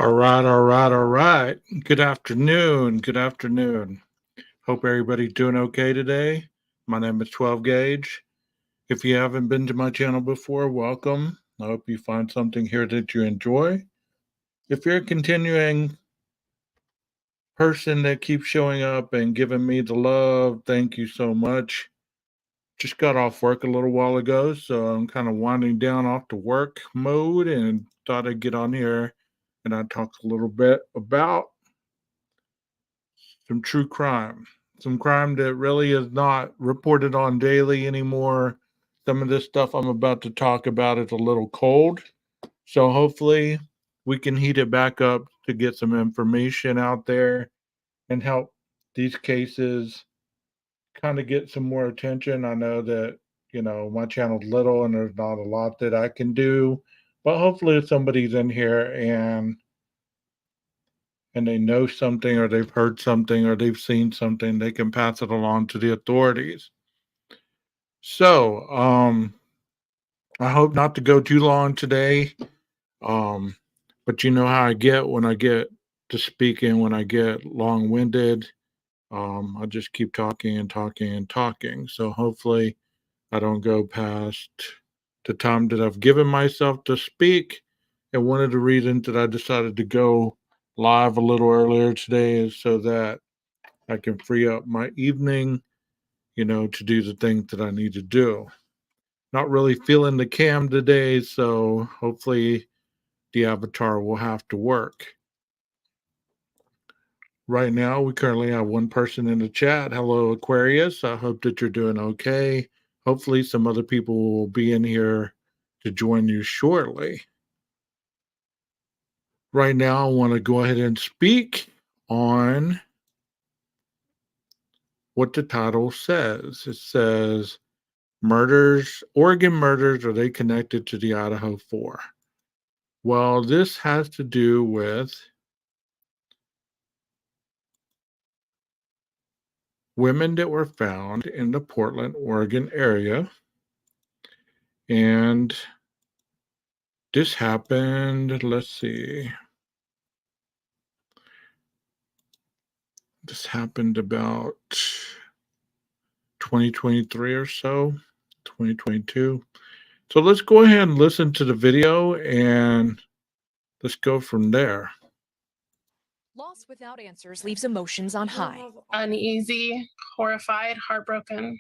All right, all right, all right. Good afternoon. Good afternoon. Hope everybody's doing okay today. My name is 12 Gauge. If you haven't been to my channel before, welcome. I hope you find something here that you enjoy. If you're a continuing person that keeps showing up and giving me the love, thank you so much. Just got off work a little while ago, so I'm kind of winding down off the work mode and thought I'd get on here and I'd talk a little bit about some true crime, some crime that really is not reported on daily anymore. Some of this stuff I'm about to talk about is a little cold. So hopefully we can heat it back up to get some information out there and help these cases kind of get some more attention. I know that, my channel's little and there's not a lot that I can do, but hopefully if somebody's in here and they know something or they've heard something or they've seen something, they can pass it along to the authorities. So, I hope not to go too long today. Um, but you know how I get when I get to speaking, when I get long winded. I just keep talking and talking and talking. So hopefully I don't go past the time that I've given myself to speak. And one of the reasons that I decided to go live a little earlier today is so that I can free up my evening, to do the things that I need to do. Not really feeling the cam today, so hopefully the avatar will have to work. Right now, we currently have one person in the chat. Hello, Aquarius. I hope that you're doing okay. Hopefully, some other people will be in here to join you shortly. Right now, I want to go ahead and speak on what the title says. It says, Oregon murders, are they connected to the IDAHO4? Well, this has to do with women that were found in the Portland, Oregon area. And this happened, let's see. This happened about 2023 or so, 2022. So let's go ahead and listen to the video and let's go from there. Loss without answers leaves emotions on high. Uneasy, horrified, heartbroken.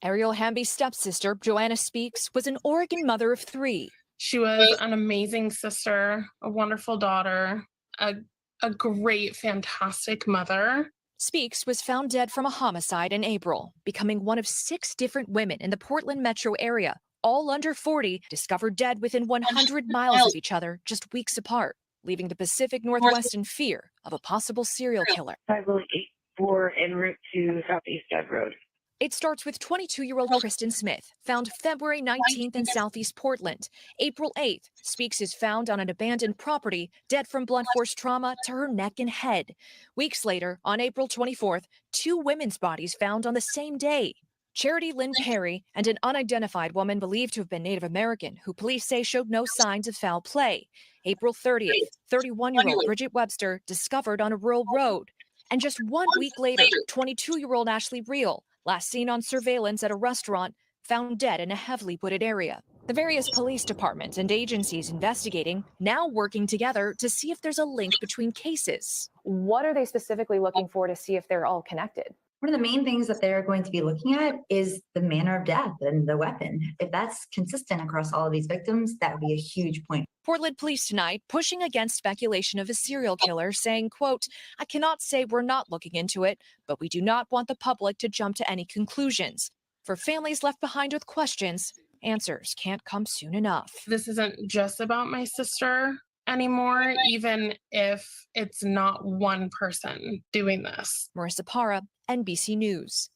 Ariel Hamby's stepsister, Joanna Speaks, was an Oregon mother of 3. She was an amazing sister, a wonderful daughter, a great, fantastic mother. Speaks was found dead from a homicide in April, becoming one of 6 different women in the Portland metro area, all under 40, discovered dead within 100 miles of each other just weeks apart, leaving the Pacific Northwest in fear of a possible serial killer. 508-4 en route to Southeast Ed Road. It starts with 22-year-old Kristen Smith, found February 19th in Southeast Portland. April 8th, Speaks is found on an abandoned property, dead from blunt force trauma to her neck and head. Weeks later, on April 24th, 2 women's bodies found on the same day. Charity Lynn Perry and an unidentified woman believed to have been Native American, who police say showed no signs of foul play. April 30th, 31-year-old Bridget Webster discovered on a rural road. And just 1 week later, 22-year-old Ashley Reel, last seen on surveillance at a restaurant, found dead in a heavily wooded area. The various police departments and agencies investigating now working together to see if there's a link between cases. What are they specifically looking for to see if they're all connected? One of the main things that they're going to be looking at is the manner of death and the weapon. If that's consistent across all of these victims, that would be a huge point. Portland police tonight pushing against speculation of a serial killer, saying, quote, "I cannot say we're not looking into it, but we do not want the public to jump to any conclusions. For families left behind with questions, Answers can't come soon enough. This isn't just about my sister anymore, even if it's not one person doing this. Marissa Para, NBC News.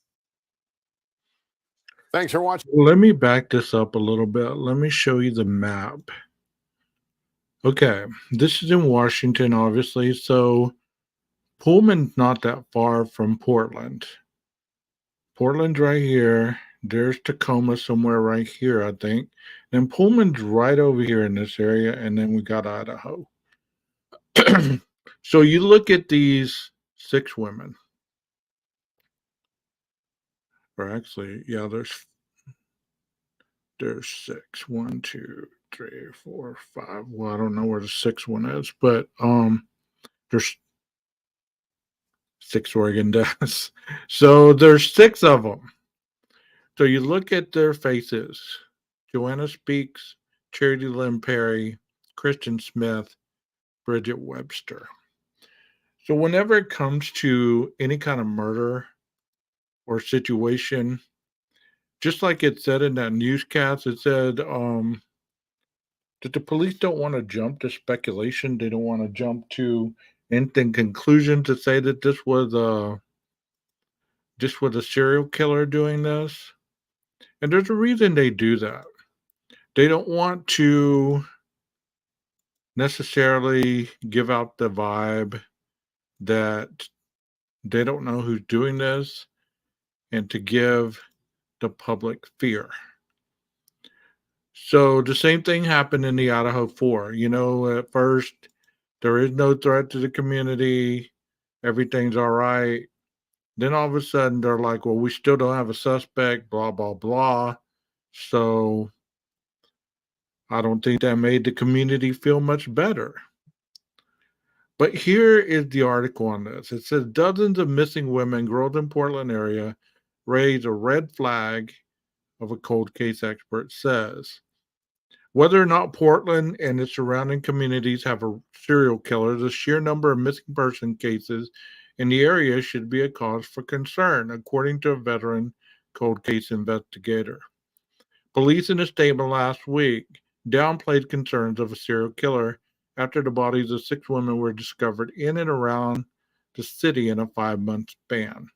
Thanks for watching. Let me back this up a little bit. Let me show you the map. Okay, this is in Washington, obviously. So Pullman's not that far from Portland. Portland's right here. There's Tacoma somewhere right here, I think. Then Pullman's right over here in this area, and then we got Idaho. So you look at these 6 women. Or actually, yeah, there's 6. 1, 2, 3, 4, 5. Well, I don't know where the 6th one is, but there's 6 Oregon deaths. So there's 6 of them. So you look at their faces: Joanna Speaks, Charity Lynn Perry, Kristen Smith, Bridget Webster. So whenever it comes to any kind of murder or situation, just like it said in that newscast, it said that the police don't want to jump to speculation. They don't want to jump to instant conclusion to say that this was a serial killer doing this. And there's a reason they do that. They don't want to necessarily give out the vibe that they don't know who's doing this, and to give the public fear. So the same thing happened in the IDAHO4. You know, at first, there is no threat to the community. Everything's all right. Then all of a sudden, they're like, well, we still don't have a suspect, blah, blah, blah. So I don't think that made the community feel much better. But here is the article on this. It says dozens of missing women, girls in Portland area raise a red flag, of a cold case expert says. Whether or not Portland and its surrounding communities have a serial killer, the sheer number of missing person cases in the area should be a cause for concern, according to a veteran cold case investigator. Police in a statement last week downplayed concerns of a serial killer after the bodies of 6 women were discovered in and around the city in a 5-month span.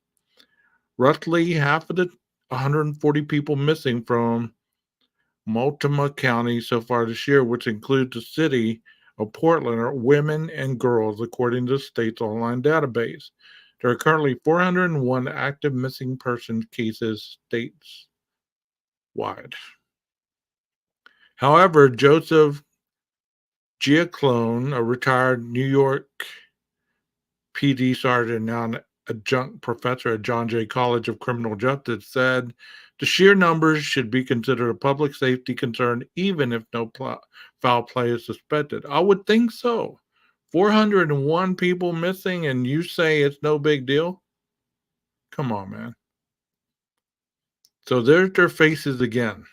Roughly half of the 140 people missing from Multnomah County so far this year, which includes the city of Portland, are women and girls, according to the state's online database. There are currently 401 active missing persons cases statewide. However, Joseph Giacalone, a retired New York PD sergeant, now an adjunct professor at John Jay College of Criminal Justice, said the sheer numbers should be considered a public safety concern, even if no foul play is suspected. I would think so. 401 people missing, and you say it's no big deal? Come on, man. So there's their faces again.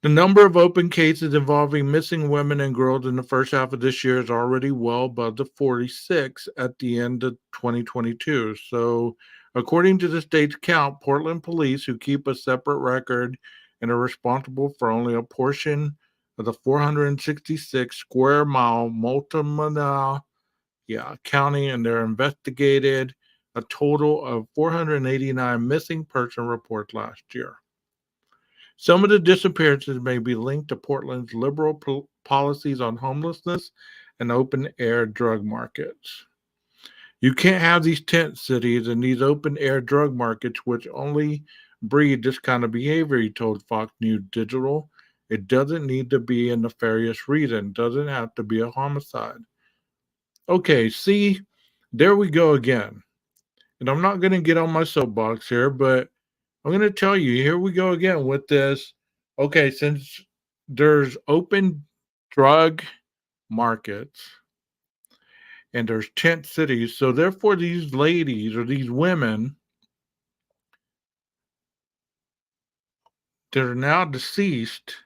The number of open cases involving missing women and girls in the first half of this year is already well above the 46 at the end of 2022. So, according to the state's count, Portland police, who keep a separate record and are responsible for only a portion of the 466 square mile Multnomah County, and they're investigated a total of 489 missing person reports last year. Some of the disappearances may be linked to Portland's liberal policies on homelessness and open-air drug markets. You can't have these tent cities and these open-air drug markets which only breed this kind of behavior, he told Fox News Digital. It doesn't need to be a nefarious reason. It doesn't have to be a homicide. Okay, see, there we go again. And I'm not going to get on my soapbox here, but I'm going to tell you, here we go again with this. Okay, since there's open drug markets and there's tent cities, so therefore these ladies or these women that are now deceased,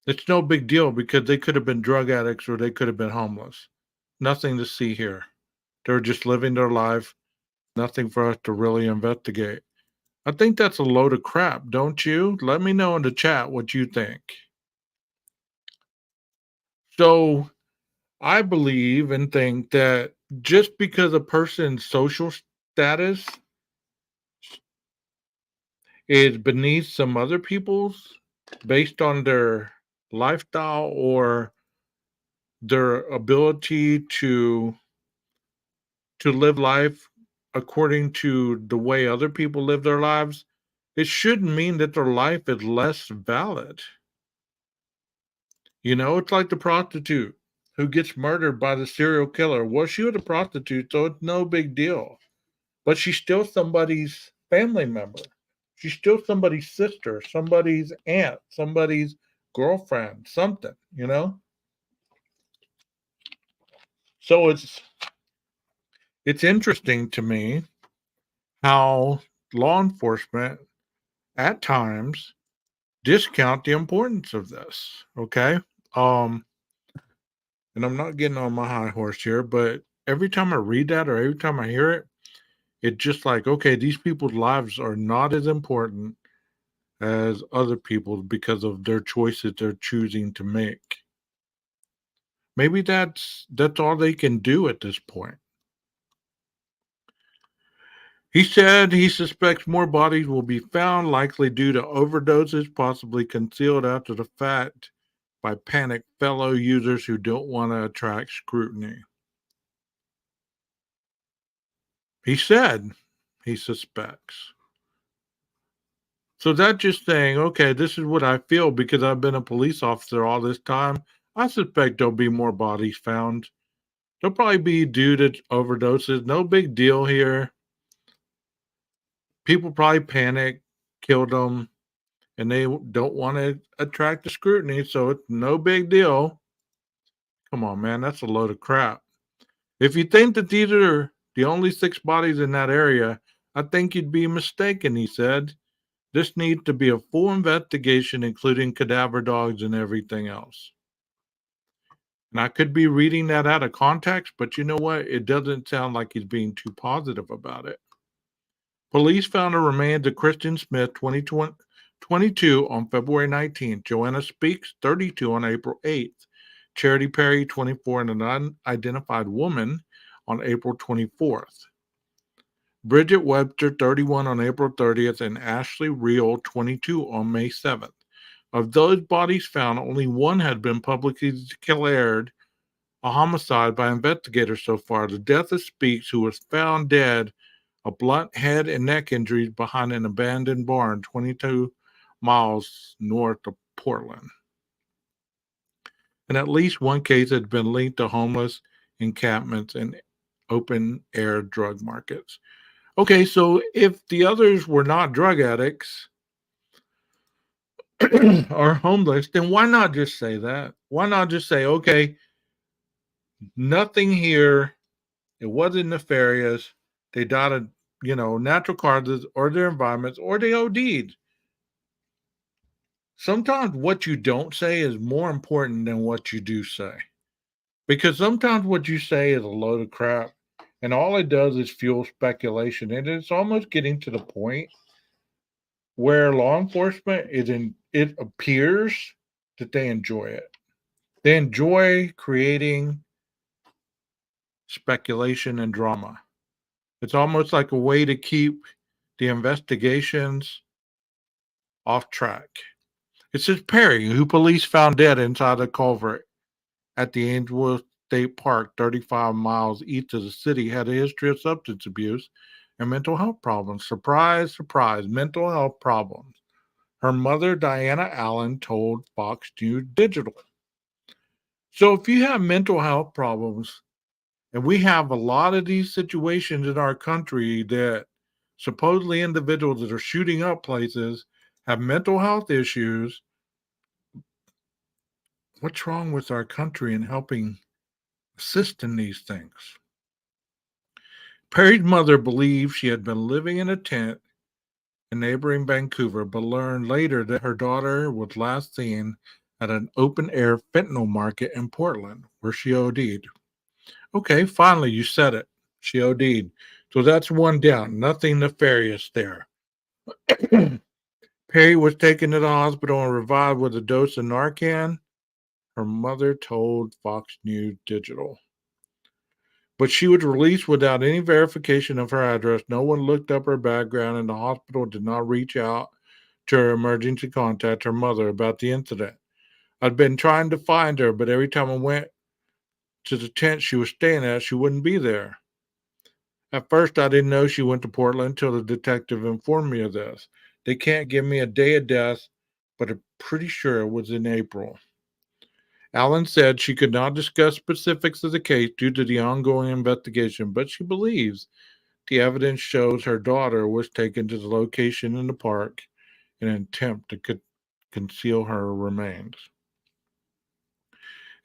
it's no big deal because they could have been drug addicts or they could have been homeless. Nothing to see here. They're just living their life. Nothing for us to really investigate. I think that's a load of crap, don't you? Let me know in the chat what you think. So I believe and think that just because a person's social status is beneath some other people's based on their lifestyle or their ability to live life according to the way other people live their lives, it shouldn't mean that their life is less valid. You know, it's like the prostitute who gets murdered by the serial killer. Well, she was a prostitute, so it's no big deal. But she's still somebody's family member. She's still somebody's sister, somebody's aunt, somebody's girlfriend, something, you know? So it's interesting to me how law enforcement at times discount the importance of this. Okay. Um, and I'm not getting on my high horse here, but every time I read that or every time I hear it, it's just like, okay, these people's lives are not as important as other people's because of their choices they're choosing to make. Maybe that's all they can do at this point. He said he suspects more bodies will be found, likely due to overdoses, possibly concealed after the fact by panicked fellow users who don't want to attract scrutiny. He said he suspects. So that's just saying, okay, this is what I feel because I've been a police officer all this time. I suspect there'll be more bodies found. They'll probably be due to overdoses. No big deal here. People probably panic, killed them, and they don't want to attract the scrutiny, so it's no big deal. Come on, man, that's a load of crap. If you think that these are the only 6 bodies in that area, I think you'd be mistaken, he said. This needs to be a full investigation, including cadaver dogs and everything else. And I could be reading that out of context, but you know what? It doesn't sound like he's being too positive about it. Police found the remains of Kristen Smith, 22, on February 19th, Joanna Speaks, 32, on April 8th, Charity Perry, 24, and an unidentified woman on April 24th. Bridget Webster, 31, on April 30th, and Ashley Reel, 22, on May 7th. Of those bodies found, only one had been publicly declared a homicide by investigators so far. The death of Speaks, who was found dead of blunt head and neck injuries behind an abandoned barn 22 miles north of Portland. And at least one case had been linked to homeless encampments and open-air drug markets. Okay, so if the others were not drug addicts or homeless, then why not just say that? Why not just say, okay, nothing here, it wasn't nefarious, they died of, natural causes or their environments, or they OD'd. Sometimes what you don't say is more important than what you do say. Because sometimes what you say is a load of crap, and all it does is fuel speculation. And it's almost getting to the point where law enforcement it appears that they enjoy it. They enjoy creating speculation and drama. It's almost like a way to keep the investigations off track. It says Perry, who police found dead inside a culvert at the Ainsworth State Park, 35 miles east of the city, had a history of substance abuse and mental health problems. Surprise, surprise, mental health problems. Her mother, Diana Allen, told Fox News Digital. So if you have mental health problems, and we have a lot of these situations in our country that supposedly individuals that are shooting up places have mental health issues, what's wrong with our country in helping assist in these things? Perry's mother believed she had been living in a tent in neighboring Vancouver, but learned later that her daughter was last seen at an open-air fentanyl market in Portland, where she OD'd. Okay, finally, you said it. She OD'd. So that's one down. Nothing nefarious there. Perry was taken to the hospital and revived with a dose of Narcan, her mother told Fox News Digital. But she was released without any verification of her address. No one looked up her background, and the hospital did not reach out to her emergency contact, her mother, about the incident. I'd been trying to find her, but every time I went to the tent she was staying at, she wouldn't be there. At first, I didn't know she went to Portland until the detective informed me of this. They can't give me a day of death, but I'm pretty sure it was in April. Allen said she could not discuss specifics of the case due to the ongoing investigation, but she believes the evidence shows her daughter was taken to the location in the park in an attempt to conceal her remains.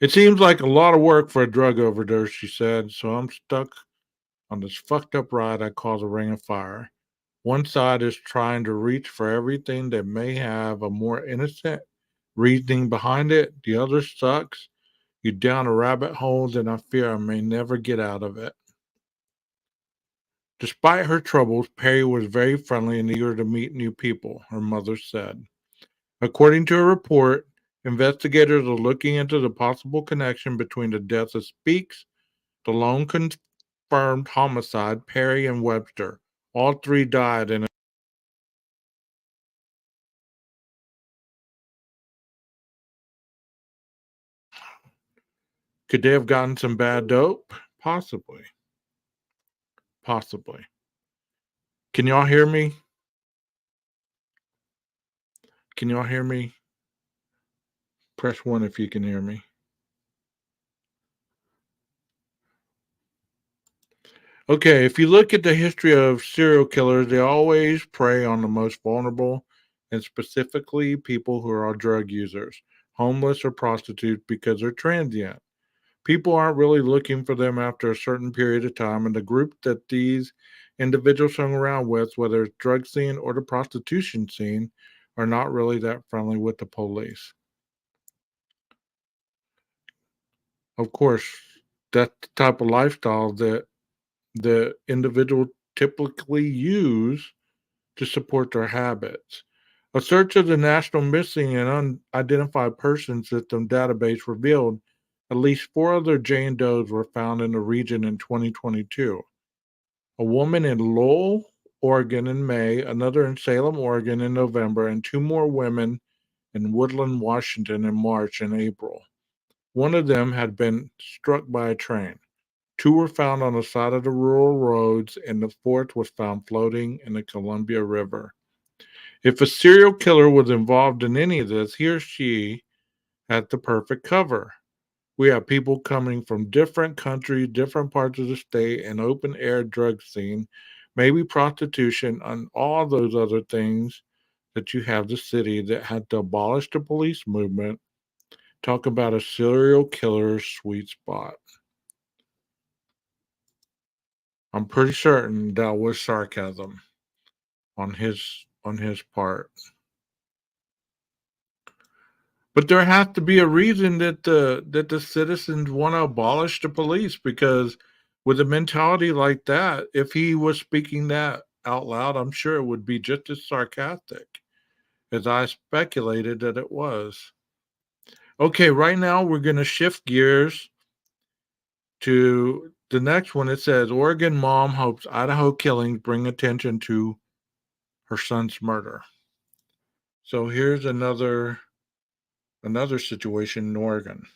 It seems like a lot of work for a drug overdose, she said, so I'm stuck on this fucked up ride I call the Ring of Fire. One side is trying to reach for everything that may have a more innocent reasoning behind it. The other sucks you down a rabbit hole that I fear I may never get out of it. Despite her troubles, Perry was very friendly and eager to meet new people, her mother said. According to a report, investigators are looking into the possible connection between the death of Speaks, the lone confirmed homicide, Perry, and Webster. All three died in a Could they have gotten some bad dope? Possibly. Possibly. Can y'all hear me? Can y'all hear me? Press 1 if you can hear me. Okay, if you look at the history of serial killers, they always prey on the most vulnerable, and specifically people who are drug users, homeless, or prostitutes because they're transient. People aren't really looking for them after a certain period of time, and the group that these individuals hung around with, whether it's drug scene or the prostitution scene, are not really that friendly with the police. Of course, that's the type of lifestyle that the individual typically use to support their habits. A search of the National Missing and Unidentified Persons System database revealed at least 4 other Jane Does were found in the region in 2022. A woman in Lowell, Oregon in May, another in Salem, Oregon in November, and 2 more women in Woodland, Washington in March and April. One of them had been struck by a train. 2 were found on the side of the rural roads, and the 4th was found floating in the Columbia River. If a serial killer was involved in any of this, he or she had the perfect cover. We have people coming from different countries, different parts of the state, an open air drug scene, maybe prostitution, and all those other things that you have the city that had to abolish the police movement. Talk about a serial killer's sweet spot. I'm pretty certain that was sarcasm on his part. But there has to be a reason that the citizens want to abolish the police, because with a mentality like that, if he was speaking that out loud, I'm sure it would be just as sarcastic as I speculated that it was. Okay, right now we're going to shift gears to the next one. It says Oregon mom hopes Idaho killings bring attention to her son's murder. So here's another situation in Oregon.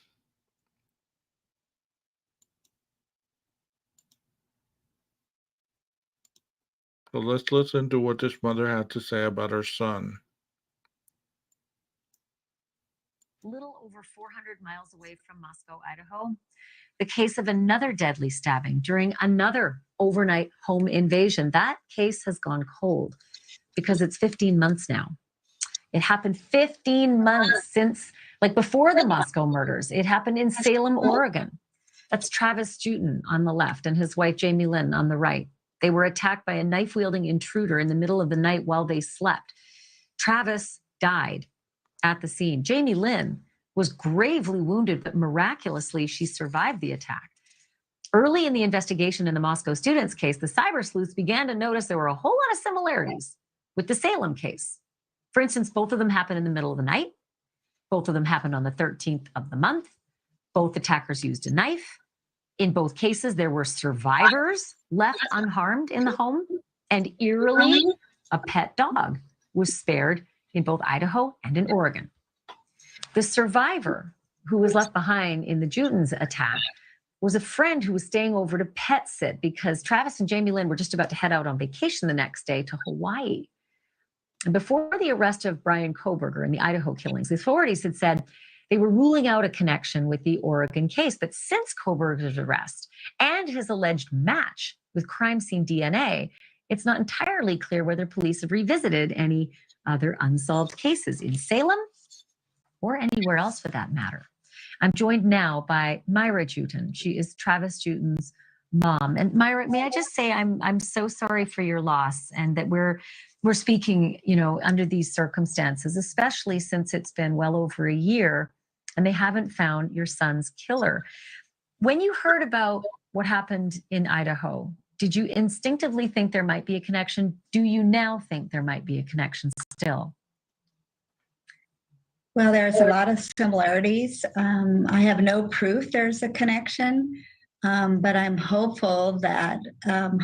So let's listen to what this mother had to say about her son. Little over 400 miles away from Moscow, Idaho, the case of another deadly stabbing during another overnight home invasion. That case has gone cold because it's 15 months now. It happened 15 months since, like before the Moscow murders. It happened in Salem, Oregon. That's Travis Jutin on the left and his wife, Jamie Lynn, on the right. They were attacked by a knife-wielding intruder in the middle of the night while they slept. Travis died at the scene. Jamie Lynn was gravely wounded, but miraculously, she survived the attack. Early in the investigation in the Moscow students case, the cyber sleuths began to notice there were a whole lot of similarities with the Salem case. For instance, both of them happened in the middle of the night. Both of them happened on the 13th of the month. Both attackers used a knife. In both cases, there were survivors left unharmed in the home. And eerily, a pet dog was spared in both Idaho and in Oregon. The survivor who was left behind in the Jutons attack was a friend who was staying over to pet sit because Travis and Jamie Lynn were just about to head out on vacation the next day to Hawaii. And before the arrest of Brian Kohberger and the Idaho killings, the authorities had said they were ruling out a connection with the Oregon case. But since Kohberger's arrest and his alleged match with crime scene DNA, it's not entirely clear whether police have revisited any other unsolved cases in Salem or anywhere else for that matter. I'm joined now by Myra Juton. She is Travis Juton's mom. And Myra, may I just say I'm so sorry for your loss, and that we're speaking, under these circumstances, especially since it's been well over a year and they haven't found your son's killer. When you heard about what happened in Idaho, did you instinctively think there might be a connection? Do you now think there might be a connection still? Well, there's a lot of similarities. I have no proof there's a connection, but I'm hopeful that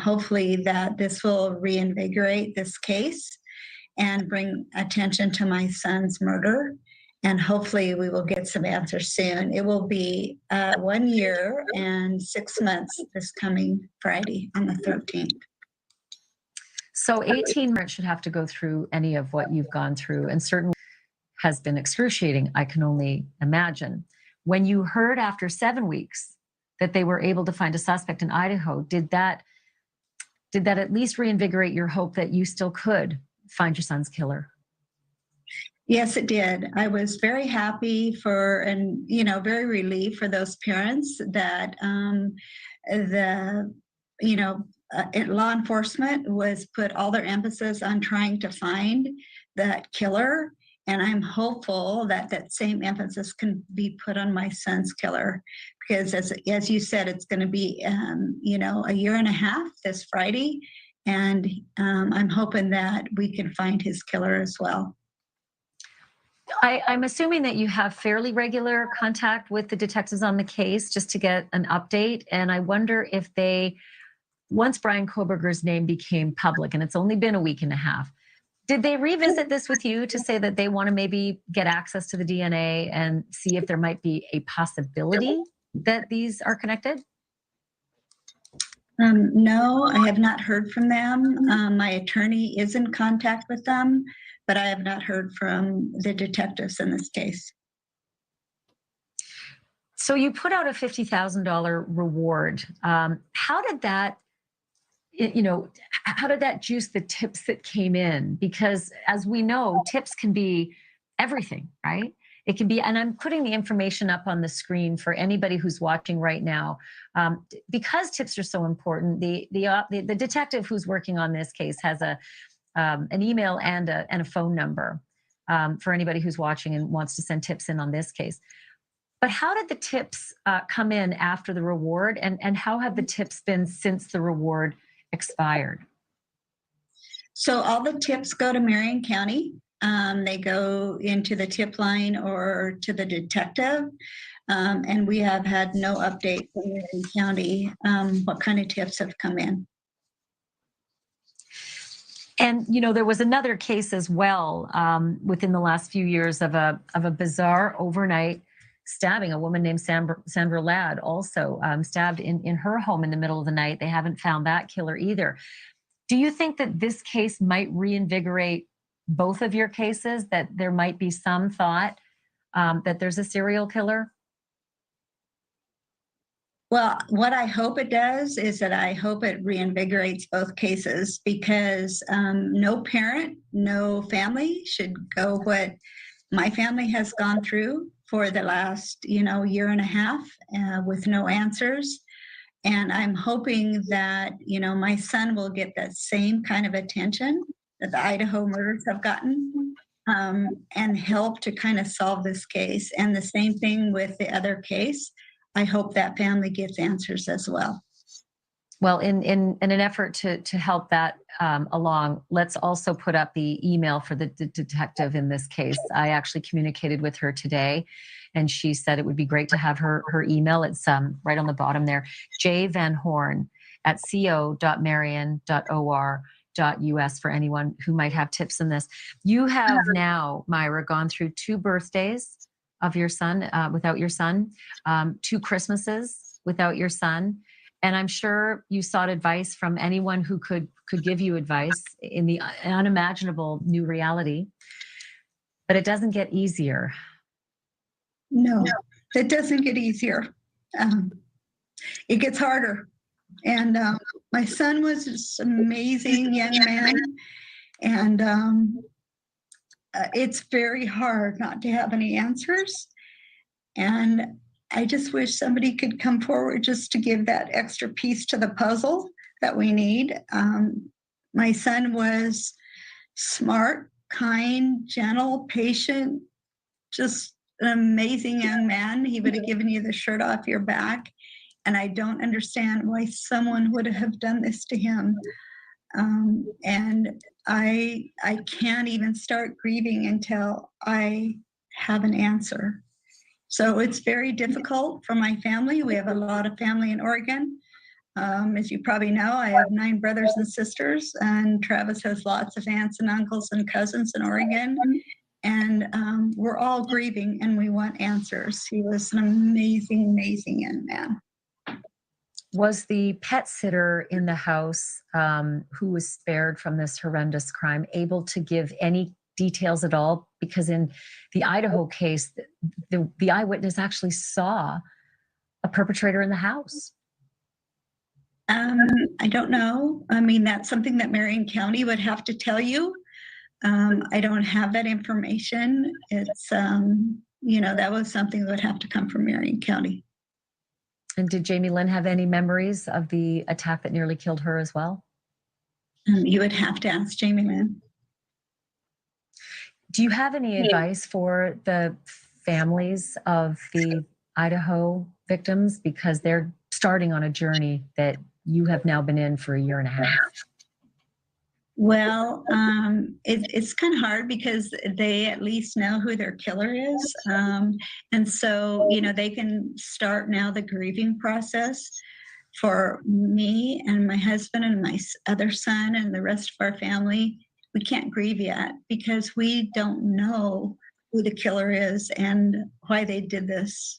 hopefully that this will reinvigorate this case and bring attention to my son's murder. And hopefully we will get some answers soon. It will be 1 year and 6 months this coming Friday on the 13th. So 18 months should have to go through any of what you've gone through, and certainly has been excruciating, I can only imagine. When you heard after 7 weeks that they were able to find a suspect in Idaho, did that at least reinvigorate your hope that you still could find your son's killer? Yes, it did. I was very happy and very relieved for those parents that law enforcement was put all their emphasis on trying to find that killer. And I'm hopeful that that same emphasis can be put on my son's killer, because as you said, it's going to be, a year and a half this Friday. And I'm hoping that we can find his killer as well. I'm assuming that you have fairly regular contact with the detectives on the case just to get an update. And I wonder if once Brian Kohberger's name became public, and it's only been a week and a half, did they revisit this with you to say that they want to maybe get access to the DNA and see if there might be a possibility that these are connected? No, I have not heard from them. My attorney is in contact with them, but I have not heard from the detectives in this case. So you put out a $50,000 reward. How did that juice the tips that came in? Because as we know, tips can be everything, right? It can be, and I'm putting the information up on the screen for anybody who's watching right now. Because tips are so important, the detective who's working on this case has an email and a phone number for anybody who's watching and wants to send tips in on this case. But how did the tips come in after the reward, and how have the tips been since the reward expired? So all the tips go to Marion County. They go into the tip line or to the detective. And we have had no update from Marion County what kind of tips have come in. And, there was another case as well within the last few years of a bizarre overnight stabbing. A woman named Sandra Ladd also stabbed in her home in the middle of the night. They haven't found that killer either. Do you think that this case might reinvigorate both of your cases, that there might be some thought that there's a serial killer? Well, what I hope it does is that I hope it reinvigorates both cases, because no parent, no family should go what my family has gone through for the last, year and a half with no answers. And I'm hoping that, my son will get that same kind of attention that the Idaho murders have gotten, and help to kind of solve this case. And the same thing with the other case. I hope that family gets answers as well. Well, in an effort to help that along, let's also put up the email for the detective in this case. I actually communicated with her today, and she said it would be great to have her email. It's right on the bottom there, jvanhorn@co.marion.or.us for anyone who might have tips in this. You have now, Myra, gone through 2 birthdays of your son without your son, 2 Christmases without your son. And I'm sure you sought advice from anyone who could give you advice in the unimaginable new reality. But it doesn't get easier. No, it doesn't get easier. It gets harder. And my son was this amazing young man. And it's very hard not to have any answers. And I just wish somebody could come forward just to give that extra piece to the puzzle that we need. My son was smart, kind, gentle, patient, just an amazing young man. He would have given you the shirt off your back. And I don't understand why someone would have done this to him. And I can't even start grieving until I have an answer. So it's very difficult for my family. We have a lot of family in Oregon. As you probably know, I have 9 brothers and sisters, and Travis has lots of aunts and uncles and cousins in Oregon. And we're all grieving and we want answers. He was an amazing, amazing young man. Was the pet sitter in the house who was spared from this horrendous crime able to give any details at all? Because in the Idaho case, the eyewitness actually saw a perpetrator in the house. I don't know. I mean, that's something that Marion County would have to tell you. I don't have that information. It's, that was something that would have to come from Marion County. And did Jamie Lynn have any memories of the attack that nearly killed her as well? You would have to ask Jamie Lynn. Do you have any advice for the families of the Idaho victims? Because they're starting on a journey that you have now been in for 1.5 years. Well, it's kind of hard because they at least know who their killer is. And so, they can start now the grieving process. For me and my husband and my other son and the rest of our family, we can't grieve yet because we don't know who the killer is and why they did this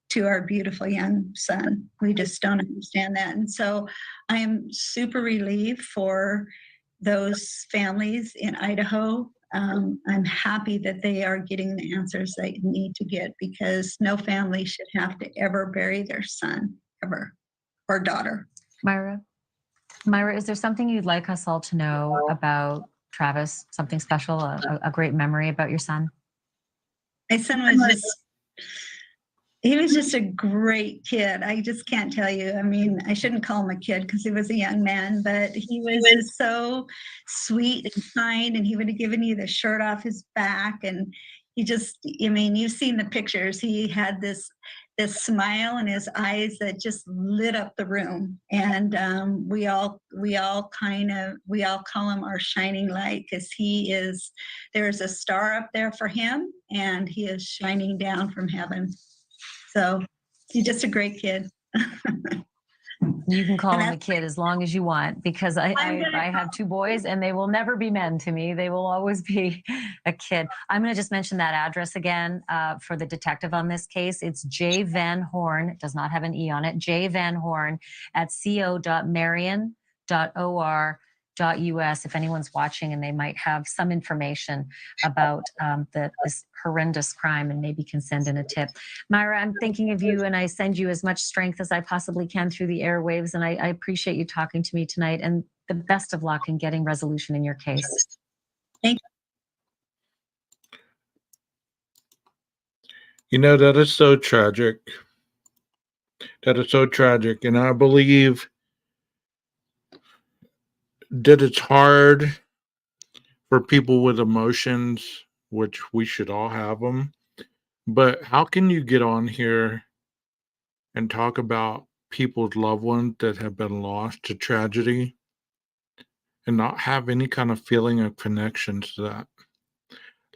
to our beautiful young son. We just don't understand that. And so I am super relieved for those families in Idaho. I'm happy that they are getting the answers they need to get because no family should have to ever bury their son, ever, or daughter. Myra, is there something you'd like us all to know about Travis? Something special, a great memory about your son? My son was he was just a great kid. I just can't tell you. I mean, I shouldn't call him a kid because he was a young man, but he was just so sweet and kind, and he would have given you the shirt off his back. And he just, you've seen the pictures. He had this smile in his eyes that just lit up the room. And we all call him our shining light because there's a star up there for him, and he is shining down from heaven. So he's just a great kid. You can call him a kid as long as you want, because I have 2 boys and they will never be men to me. They will always be a kid. I'm going to just mention that address again for the detective on this case. It's J. Van Horn. It does not have an E on it. J. Van Horn at co.marion.or.us if anyone's watching and they might have some information about this horrendous crime and maybe can send in a tip. Myra, I'm thinking of you and I send you as much strength as I possibly can through the airwaves, and I appreciate you talking to me tonight, and the best of luck in getting resolution in your case. Thank you. That is so tragic. That is so tragic. And I believe that it's hard for people with emotions, which we should all have them. But how can you get on here and talk about people's loved ones that have been lost to tragedy and not have any kind of feeling of connection to that.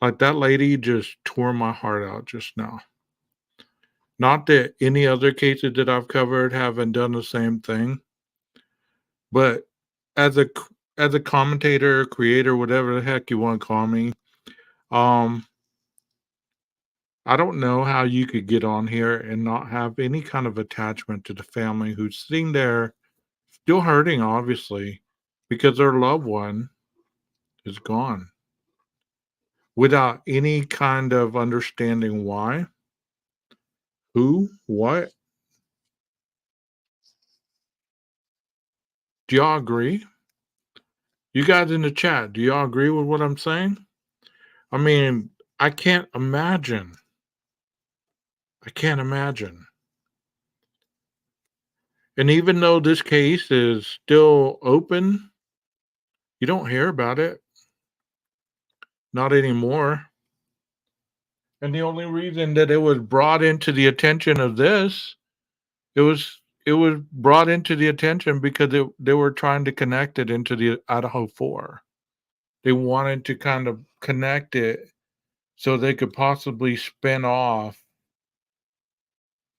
Like that lady just tore my heart out just now. Not that any other cases that I've covered haven't done the same thing, but as a as a commentator, creator, whatever the heck you want to call me, um, I don't know how you could get on here and not have any kind of attachment to the family who's sitting there still hurting, obviously, because their loved one is gone without any kind of understanding why, who, what. Do y'all agree? You guys in the chat, do y'all agree with what I'm saying? I mean, I can't imagine. I can't imagine. And even though this case is still open, you don't hear about it. Not anymore. And the only reason that it was brought into the attention of this, it was brought into the attention because they were trying to connect it into the IDAHO4. They wanted to kind of connect it so they could possibly spin off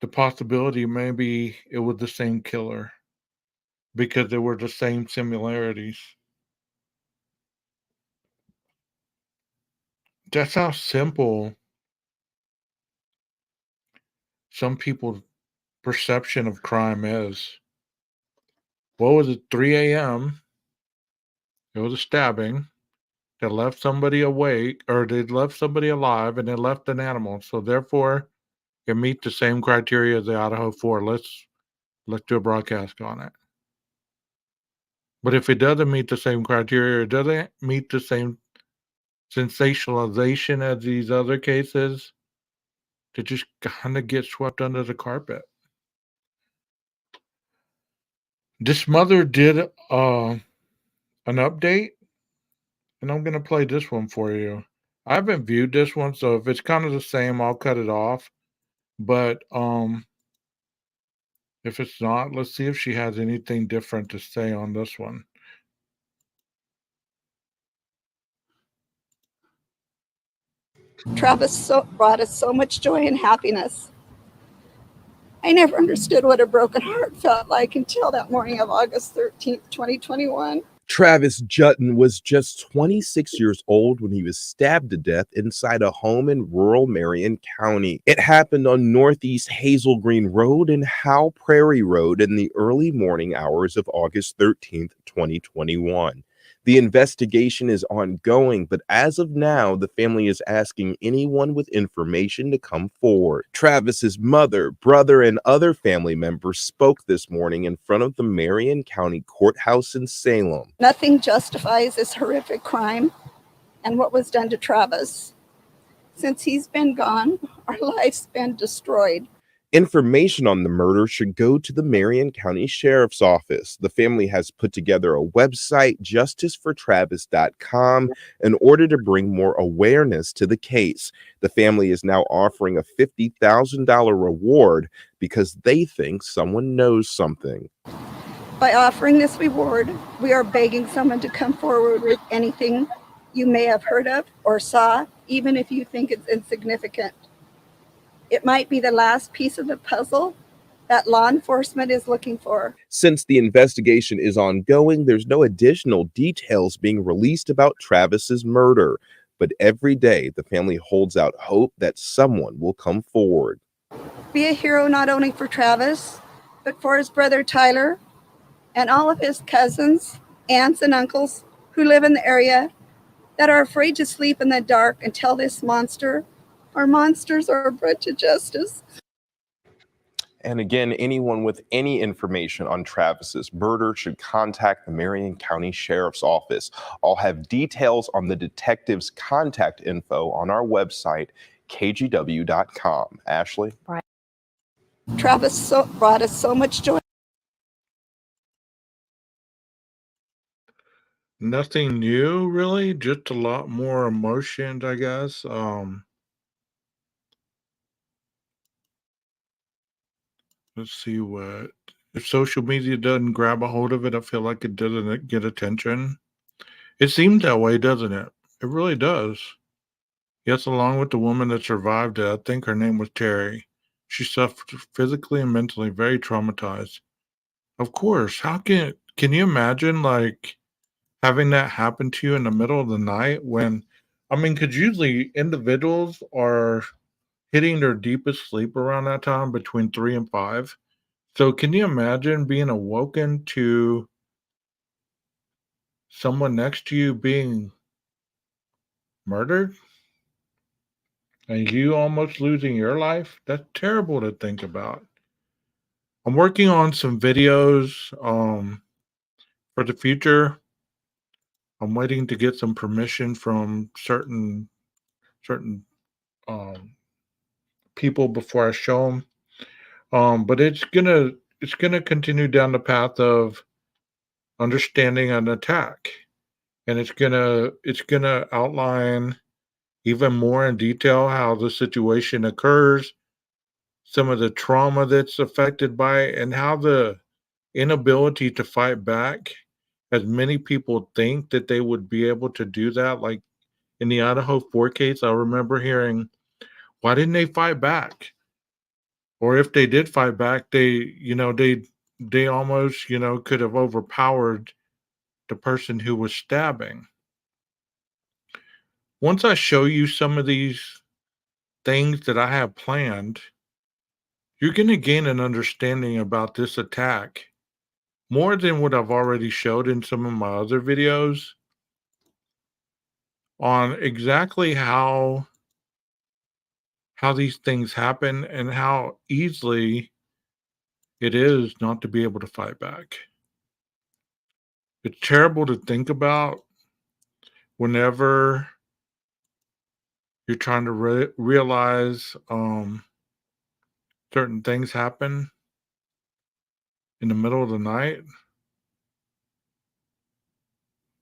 the possibility maybe it was the same killer because there were the same similarities. That's how simple some people's perception of crime is. What was it, 3 a.m.? It was a stabbing that left somebody awake, or they left somebody alive, and they left an animal. So therefore, it meets the same criteria as the Idaho 4. Let's do a broadcast on it. But if it doesn't meet the same criteria, it doesn't meet the same sensationalization as these other cases, they just kind of get swept under the carpet. This mother did an update, and I'm gonna play this one for you. I haven't viewed this one, so if it's kind of the same, I'll cut it off. But if it's not, let's see if she has anything different to say on this one. Travis brought us so much joy and happiness. I never understood what a broken heart felt like until that morning of August 13th, 2021. Travis Jutton was just 26 years old when he was stabbed to death inside a home in rural Marion County. It happened on Northeast Hazel Green Road and Howe Prairie Road in the early morning hours of August 13th, 2021. The investigation is ongoing, but as of now, the family is asking anyone with information to come forward. Travis's mother, brother, and other family members spoke this morning in front of the Marion County Courthouse in Salem. Nothing justifies this horrific crime and what was done to Travis. Since he's been gone, our life's been destroyed. Information on the murder should go to the Marion County Sheriff's Office. The family has put together a website, justicefortravis.com, in order to bring more awareness to the case. The family is now offering a $50,000 reward because they think someone knows something. By offering this reward, we are begging someone to come forward with anything you may have heard of or saw, even if you think it's insignificant. It might be the last piece of the puzzle that law enforcement is looking for. Since the investigation is ongoing, there's no additional details being released about Travis's murder. But every day, the family holds out hope that someone will come forward. Be a hero not only for Travis, but for his brother Tyler and all of his cousins, aunts, and uncles who live in the area that are afraid to sleep in the dark until this monster or monsters are brought to justice. And again, anyone with any information on Travis's murder should contact the Marion County Sheriff's Office. I'll have details on the detective's contact info on our website, kgw.com. Ashley? Travis brought us so much joy. Nothing new, really. Just a lot more emotions, I guess. Let's see what if social media doesn't grab a hold of it, I feel like it doesn't get attention. It seems that way, doesn't it? It really does. Yes, along with the woman that survived it, I think her name was Terry. She suffered physically and mentally, very traumatized. Of course, can you imagine like having that happen to you in the middle of the night when I mean, because usually individuals are hitting their deepest sleep around that time between 3 and 5. So can you imagine being awoken to someone next to you being murdered and you almost losing your life? That's terrible to think about. I'm working on some videos for the future. I'm waiting to get some permission from certain um, people before I show them. But it's gonna continue down the path of understanding an attack, and it's gonna outline even more in detail how the situation occurs, some of the trauma that's affected by it, and how the inability to fight back, as many people think that they would be able to do that. Like in the Idaho 4 case, I remember hearing, why didn't they fight back? Or if they did fight back, they almost, could have overpowered the person who was stabbing. Once I show you some of these things that I have planned, you're going to gain an understanding about this attack more than what I've already showed in some of my other videos on exactly how these things happen and how easily it is not to be able to fight back. It's terrible to think about whenever you're trying to realize certain things happen in the middle of the night.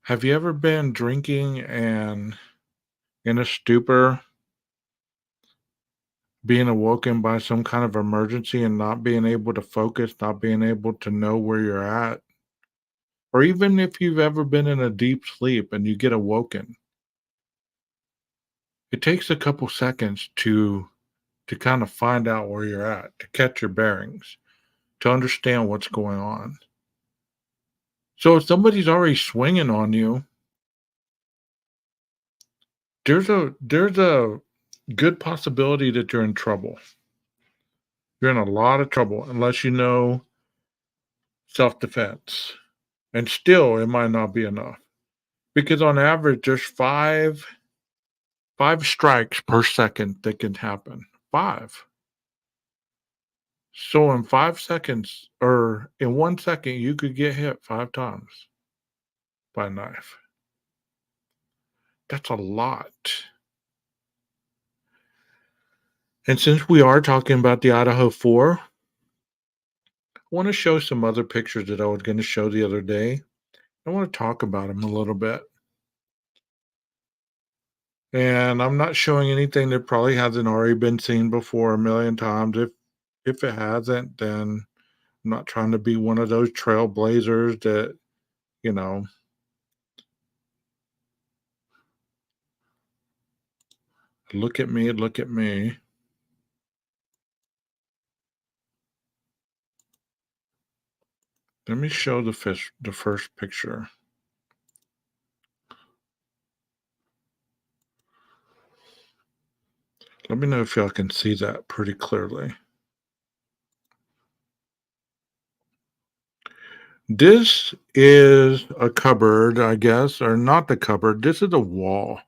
Have you ever been drinking and in a stupor, being awoken by some kind of emergency and not being able to focus, not being able to know where you're at? Or even if you've ever been in a deep sleep and you get awoken, it takes a couple seconds to kind of find out where you're at, to catch your bearings, to understand what's going on. So if somebody's already swinging on you, there's a good possibility that you're in trouble. You're in a lot of trouble unless you know self-defense. And still it might not be enough. Because on average there's five strikes per second that can happen. Five. So in 5 seconds or in 1 second you could get hit 5 times by a knife. That's a lot. And since we are talking about the Idaho 4, I want to show some other pictures that I was going to show the other day. I want to talk about them a little bit. And I'm not showing anything that probably hasn't already been seen before a million times. If it hasn't, then I'm not trying to be one of those trailblazers that, you know, look at me, look at me. Let me show the first picture. Let me know if y'all can see that pretty clearly. This is a cupboard, I guess, or not the cupboard. This is a wall.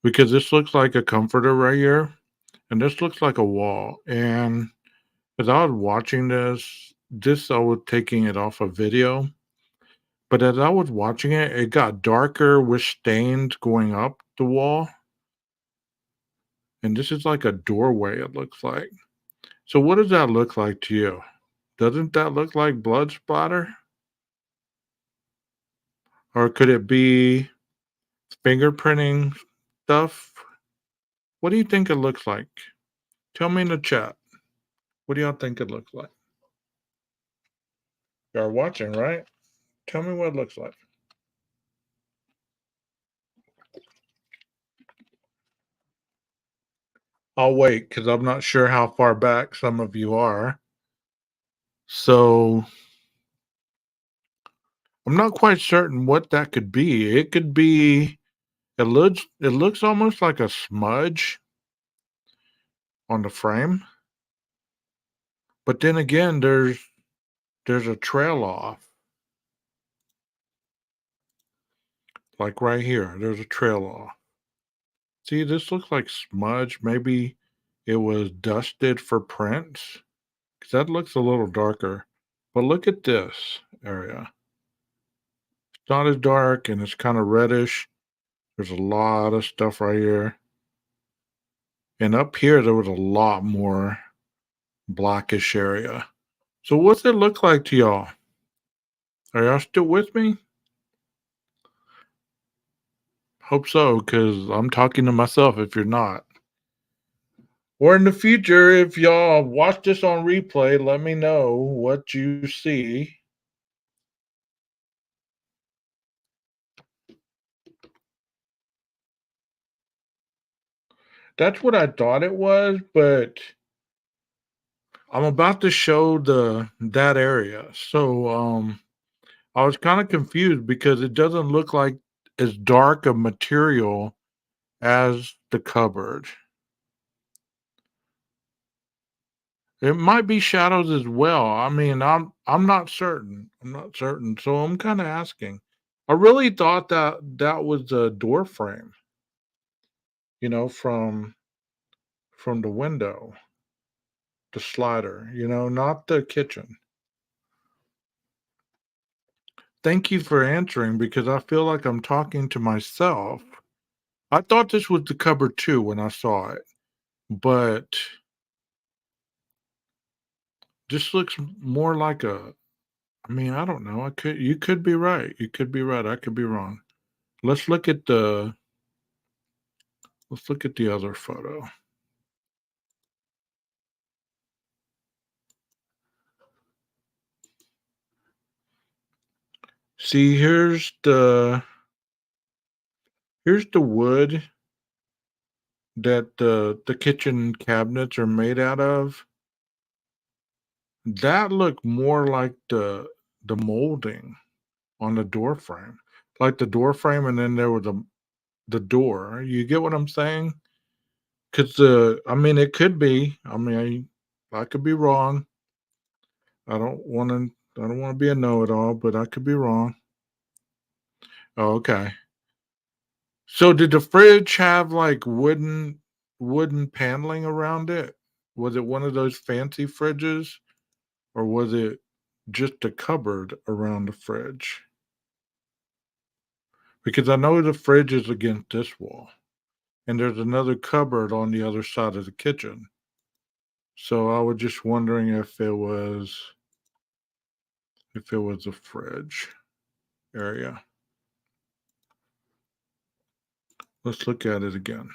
Because this looks like a comforter right here, and this looks like a wall. And as I was watching this I was taking it off a video. But as I was watching it, it got darker with stains going up the wall. And this is like a doorway, it looks like. So what does that look like to you? Doesn't that look like blood splatter? Or could it be fingerprinting stuff? What do you think it looks like? Tell me in the chat. What do y'all think it looks like? You're watching, right? Tell me what it looks like. I'll wait because I'm not sure how far back some of you are. So I'm not quite certain what that could be. It could be it looks almost like a smudge on the frame. But then again, there's a trail off. Like right here, there's a trail off. See, this looks like smudge. Maybe it was dusted for prints. 'Cause that looks a little darker. But look at this area. It's not as dark and it's kind of reddish. There's a lot of stuff right here. And up here, there was a lot more blackish area. So what's it look like to y'all? Are y'all still with me? Hope so, because I'm talking to myself if you're not. Or in the future, if y'all watch this on replay, let me know what you see. That's what I thought it was, but I'm about to show that area. So I was kind of confused because it doesn't look like as dark a material as the cupboard. It might be shadows as well. I mean, I'm not certain. I'm not certain. So I'm kind of asking. I really thought that was a door frame, from the window, the slider, not the kitchen. Thank you for answering because I feel like I'm talking to myself. I thought this was the cupboard too when I saw it, but this looks more like I mean, I don't know. You could be right. You could be right. I could be wrong. Let's look at the other photo. See, here's the wood that the kitchen cabinets are made out of. That looked more like the molding on the door frame. Like the door frame, and then there was the door. You get what I'm saying? Because I mean, it could be. I mean, I could be wrong. I don't want to. I don't want to be a know-it-all, but I could be wrong. Oh, okay. So did the fridge have like wooden paneling around it? Was it one of those fancy fridges, or was it just a cupboard around the fridge? Because I know the fridge is against this wall, and there's another cupboard on the other side of the kitchen. So I was just wondering if it was a fridge area. Let's look at it again.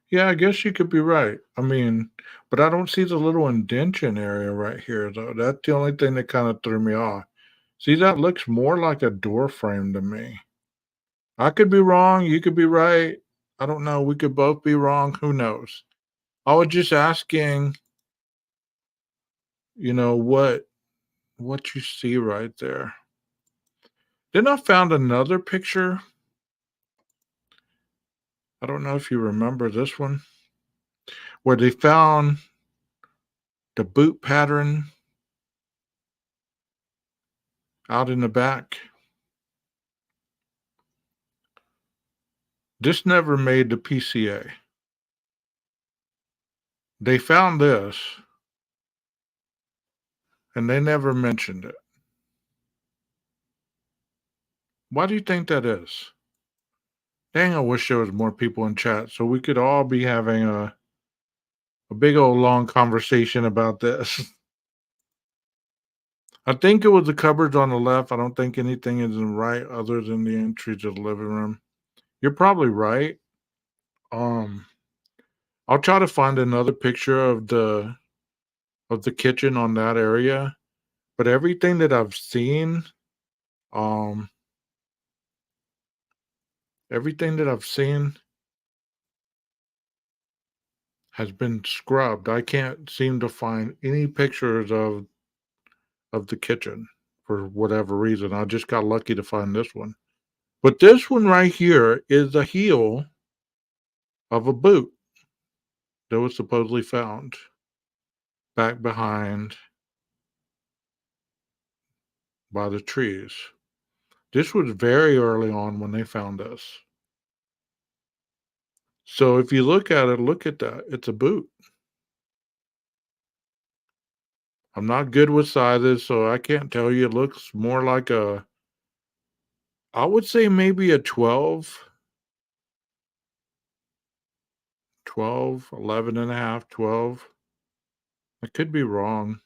Yeah, I guess you could be right. I mean, but I don't see the little indention area right here, though. That's the only thing that kind of threw me off. See, that looks more like a door frame to me. I could be wrong. You could be right. I don't know. We could both be wrong. Who knows? I was just asking, what you see right there. Then I found another picture. I don't know if you remember this one, where they found the boot pattern out in the back. This never made the PCA. They found this, and they never mentioned it. Why do you think that is? Dang, I wish there was more people in chat so we could all be having a big old long conversation about this. I think it was the cupboards on the left. I don't think anything is in the right other than the entry to the living room. You're probably right. Um, I'll try to find another picture of the kitchen on that area, But everything that I've seen, um, everything that I've seen has been scrubbed. I can't seem to find any pictures of the kitchen for whatever reason. I just got lucky to find this one. But this one right here is the heel of a boot that was supposedly found back behind by the trees. This was very early on when they found this. So if you look at it, look at that. It's a boot. I'm not good with sizes, so I can't tell you. It looks more like I would say maybe a 12, 11 and a half, 12. I could be wrong,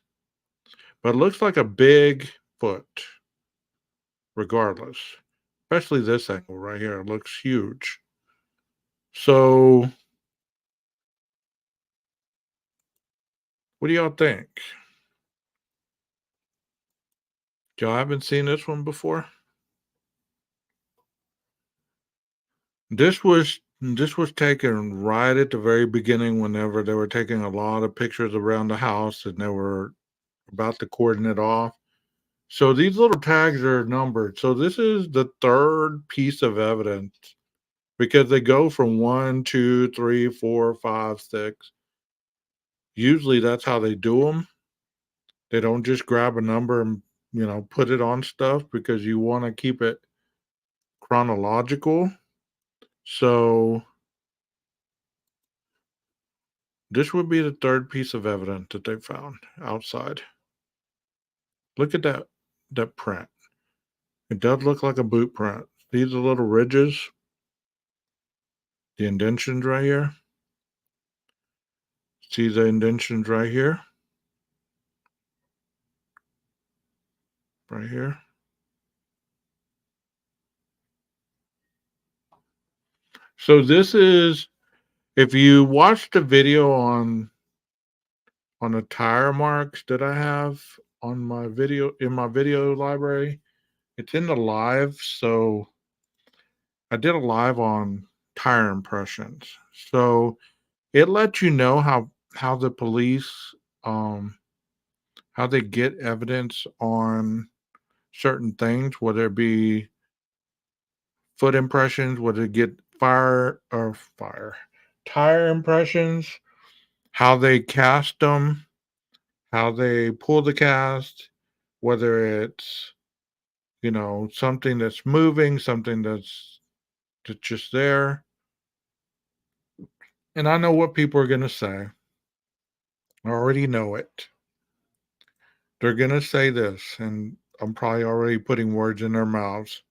but it looks like a big foot, regardless. Especially this angle right here. It looks huge. So, what do y'all think? Y'all haven't seen this one before? This was taken right at the very beginning whenever they were taking a lot of pictures around the house and they were about to cordon it off. So these little tags are numbered. So this is the third piece of evidence because they go from 1, 2, 3, 4, 5, 6. Usually that's how they do them. They don't just grab a number and put it on stuff because you want to keep it chronological. So this would be the third piece of evidence that they found outside. Look at that print. It does look like a boot print. These are little ridges, the indentions right here. See the indentions right here? Right here. So this is, if you watch the video on the tire marks that I have on my video, in my video library, it's in the live. So I did a live on tire impressions. So it lets you know how the police, how they get evidence on certain things, whether it be foot impressions, whether it get tire impressions, how they cast them, how they pull the cast, whether it's something that's moving, something that's just there. And I know what people are gonna say. I already know it. They're gonna say this, and I'm probably already putting words in their mouths.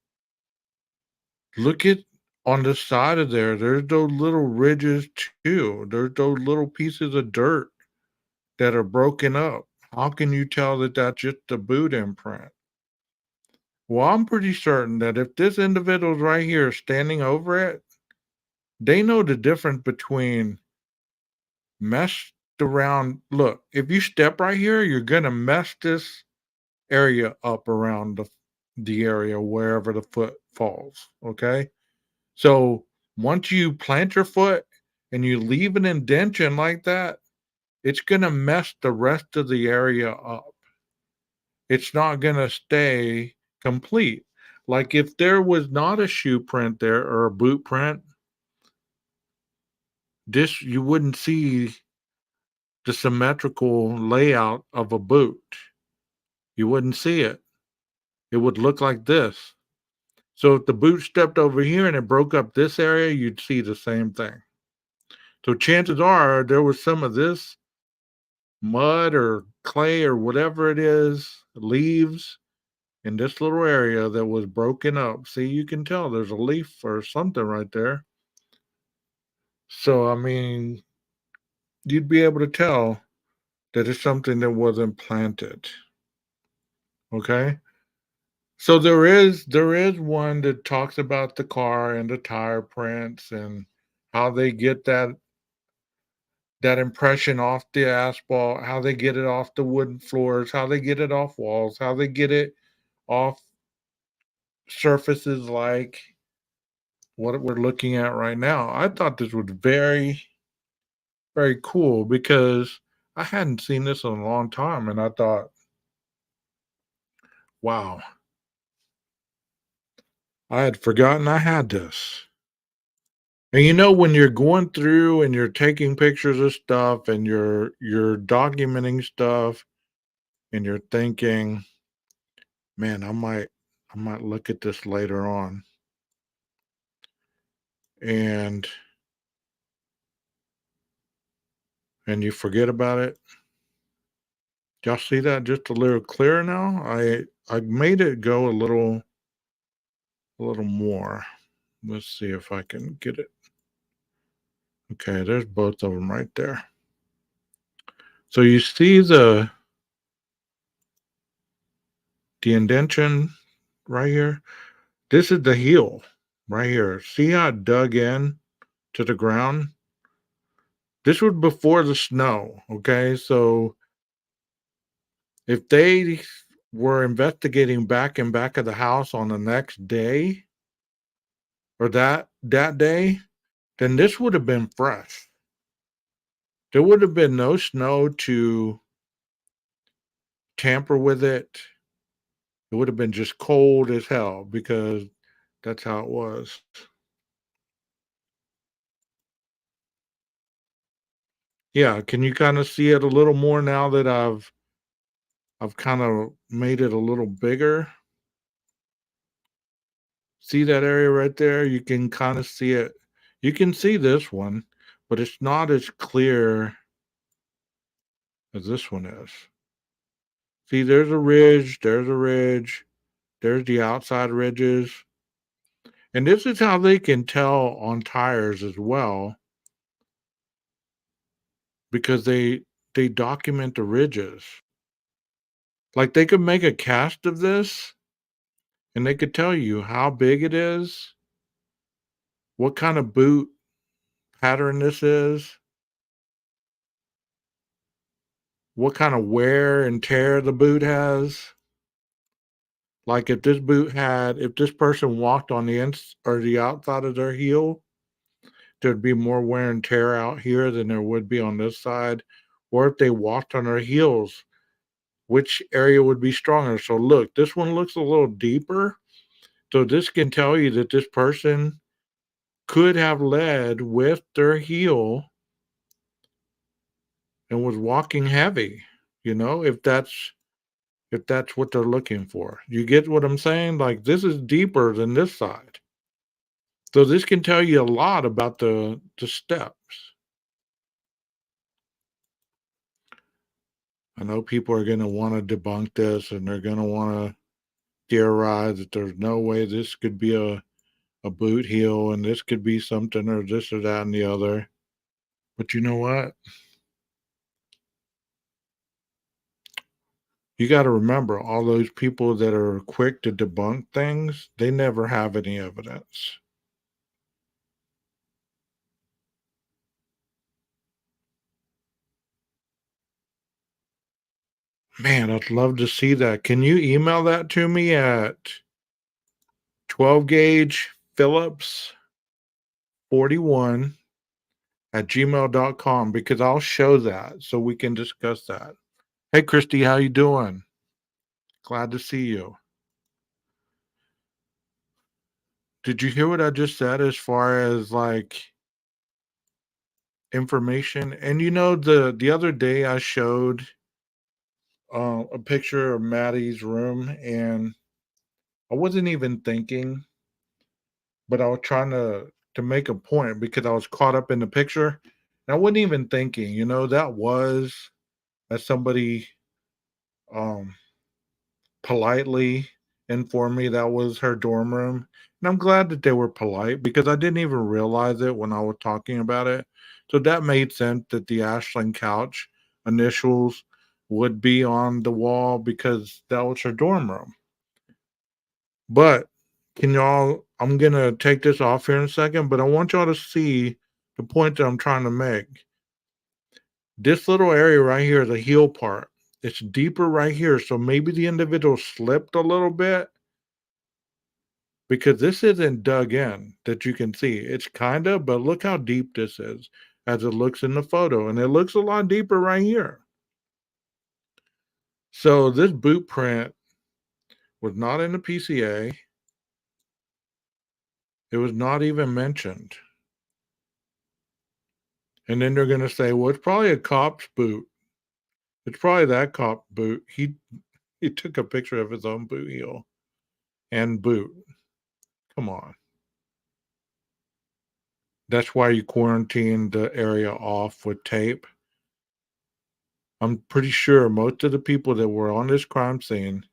Look at on the side of there, there's those little ridges too. There's those little pieces of dirt that are broken up. How can you tell that that's just a boot imprint? Well, I'm pretty certain that if this individual's right here standing over it, they know the difference between messed around. Look, if you step right here, you're gonna mess this area up around the area wherever the foot falls. Okay. So once you plant your foot and you leave an indention like that, it's gonna mess the rest of the area up. It's not gonna stay complete. Like if there was not a shoe print there or a boot print, this you wouldn't see the symmetrical layout of a boot. You wouldn't see it. It would look like this. So if the boot stepped over here and it broke up this area, you'd see the same thing. So chances are there was some of this mud or clay or whatever it is, leaves in this little area that was broken up. See, you can tell there's a leaf or something right there. So, I mean, you'd be able to tell that it's something that wasn't planted. Okay? So there is one that talks about the car and the tire prints and how they get that that impression off the asphalt, how they get it off the wooden floors, how they get it off walls, how they get it off surfaces like what we're looking at right now. I thought this was very, very cool because I hadn't seen this in a long time. And I thought, wow, I had forgotten I had this. And you know, when you're going through and you're taking pictures of stuff and you're documenting stuff and you're thinking, man, I might look at this later on. And you forget about it. Y'all see that just a little clearer now? I made it go a little more. Let's see if I can get it. Okay, there's both of them right there. So you see the indentation right here? This is the heel right here. See how it dug in to the ground? This was before the snow, okay? So if they were investigating back in back of the house on the next day or that day, then this would have been fresh. There would have been no snow to tamper with it. It would have been just cold as hell because that's how it was. Yeah, can you kind of see it a little more now that I've kind of made it a little bigger? See that area right there? You can kind of see it. You can see this one, but it's not as clear as this one is. See, there's a ridge, there's the outside ridges. And this is how they can tell on tires as well, because they document the ridges. Like they could make a cast of this and they could tell you how big it is, what kind of boot pattern this is, what kind of wear and tear the boot has. Like if this person walked on the ins or the outside of their heel, there'd be more wear and tear out here than there would be on this side. Or if they walked on their heels, which area would be stronger. So look, this one looks a little deeper. So this can tell you that this person could have led with their heel and was walking heavy, if that's what they're looking for. You get what I'm saying? Like this is deeper than this side. So this can tell you a lot about the steps. I know people are going to want to debunk this and they're going to want to theorize that there's no way this could be a boot heel and this could be something or this or that and the other. But you know what? You got to remember all those people that are quick to debunk things, they never have any evidence. Man, I'd love to see that. Can you email that to me at 12 gauge Phillips 41 at gmail.com, because I'll show that so we can discuss that. Hey Christy, how you doing? Glad to see you. Did you hear what I just said as far as like information? And the other day I showed a picture of Maddie's room, and I wasn't even thinking, but I was trying to make a point because I was caught up in the picture. And I wasn't even thinking, that was, as somebody politely informed me, that was her dorm room. And I'm glad that they were polite because I didn't even realize it when I was talking about it. So that made sense that the Ashland couch initials would be on the wall because that was her dorm room. But I'm going to take this off here in a second, but I want y'all to see the point that I'm trying to make. This little area right here, the heel part, it's deeper right here. So maybe the individual slipped a little bit because this isn't dug in that you can see. It's kind of, but look how deep this is as it looks in the photo. And it looks a lot deeper right here. So this boot print was not in the PCA. It was not even mentioned. And then they're going to say, well, it's probably a cop's boot. It's probably that cop boot. He took a picture of his own boot heel and boot. Come on. That's why you quarantine the area off with tape. I'm pretty sure most of the people that were on this crime scene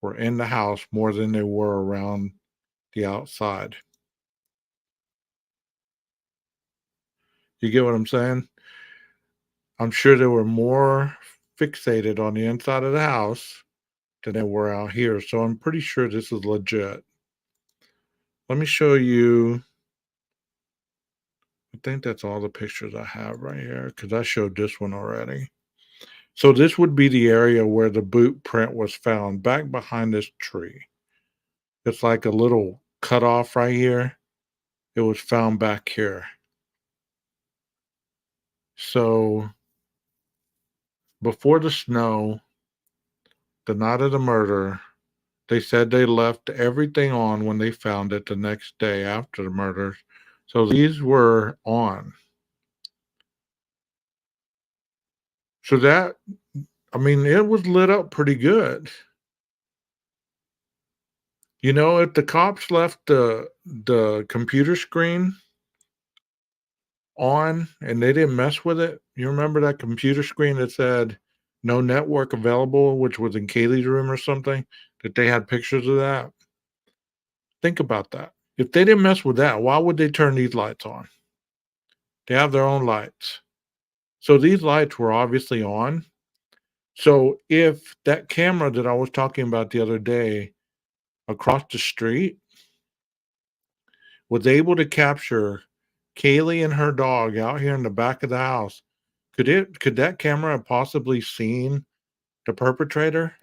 were in the house more than they were around the outside. You get what I'm saying? I'm sure they were more fixated on the inside of the house than they were out here. So I'm pretty sure this is legit. Let me show you. I think that's all the pictures I have right here because I showed this one already. So this would be the area where the boot print was found, back behind this tree. It's like a little cutoff right here. It was found back here. So before the snow, the night of the murder, they said they left everything on when they found it the next day after the murder. So these were on. So that, I mean, it was lit up pretty good. You know, if the cops left the computer screen on and they didn't mess with it, you remember that computer screen that said no network available, which was in Kaylee's room or something, that they had pictures of that? Think about that. If they didn't mess with that, why would they turn these lights on? They have their own lights. So these lights were obviously on. So if that camera that I was talking about the other day across the street was able to capture Kaylee and her dog out here in the back of the house, could that camera have possibly seen the perpetrator?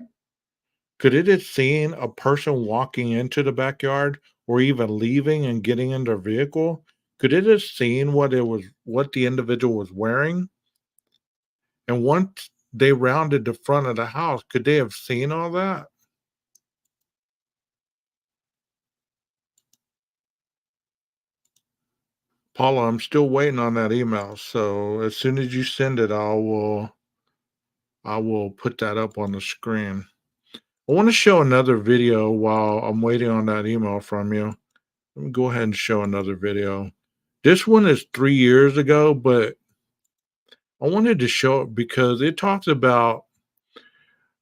Could it have seen a person walking into the backyard or even leaving and getting in their vehicle? Could it have seen what the individual was wearing? And once they rounded the front of the house, could they have seen all that? Paula, I'm still waiting on that email. So as soon as you send it, I will put that up on the screen. I want to show another video while I'm waiting on that email from you. Let me go ahead and show another video. This one is 3 years ago, but I wanted to show it because it talks about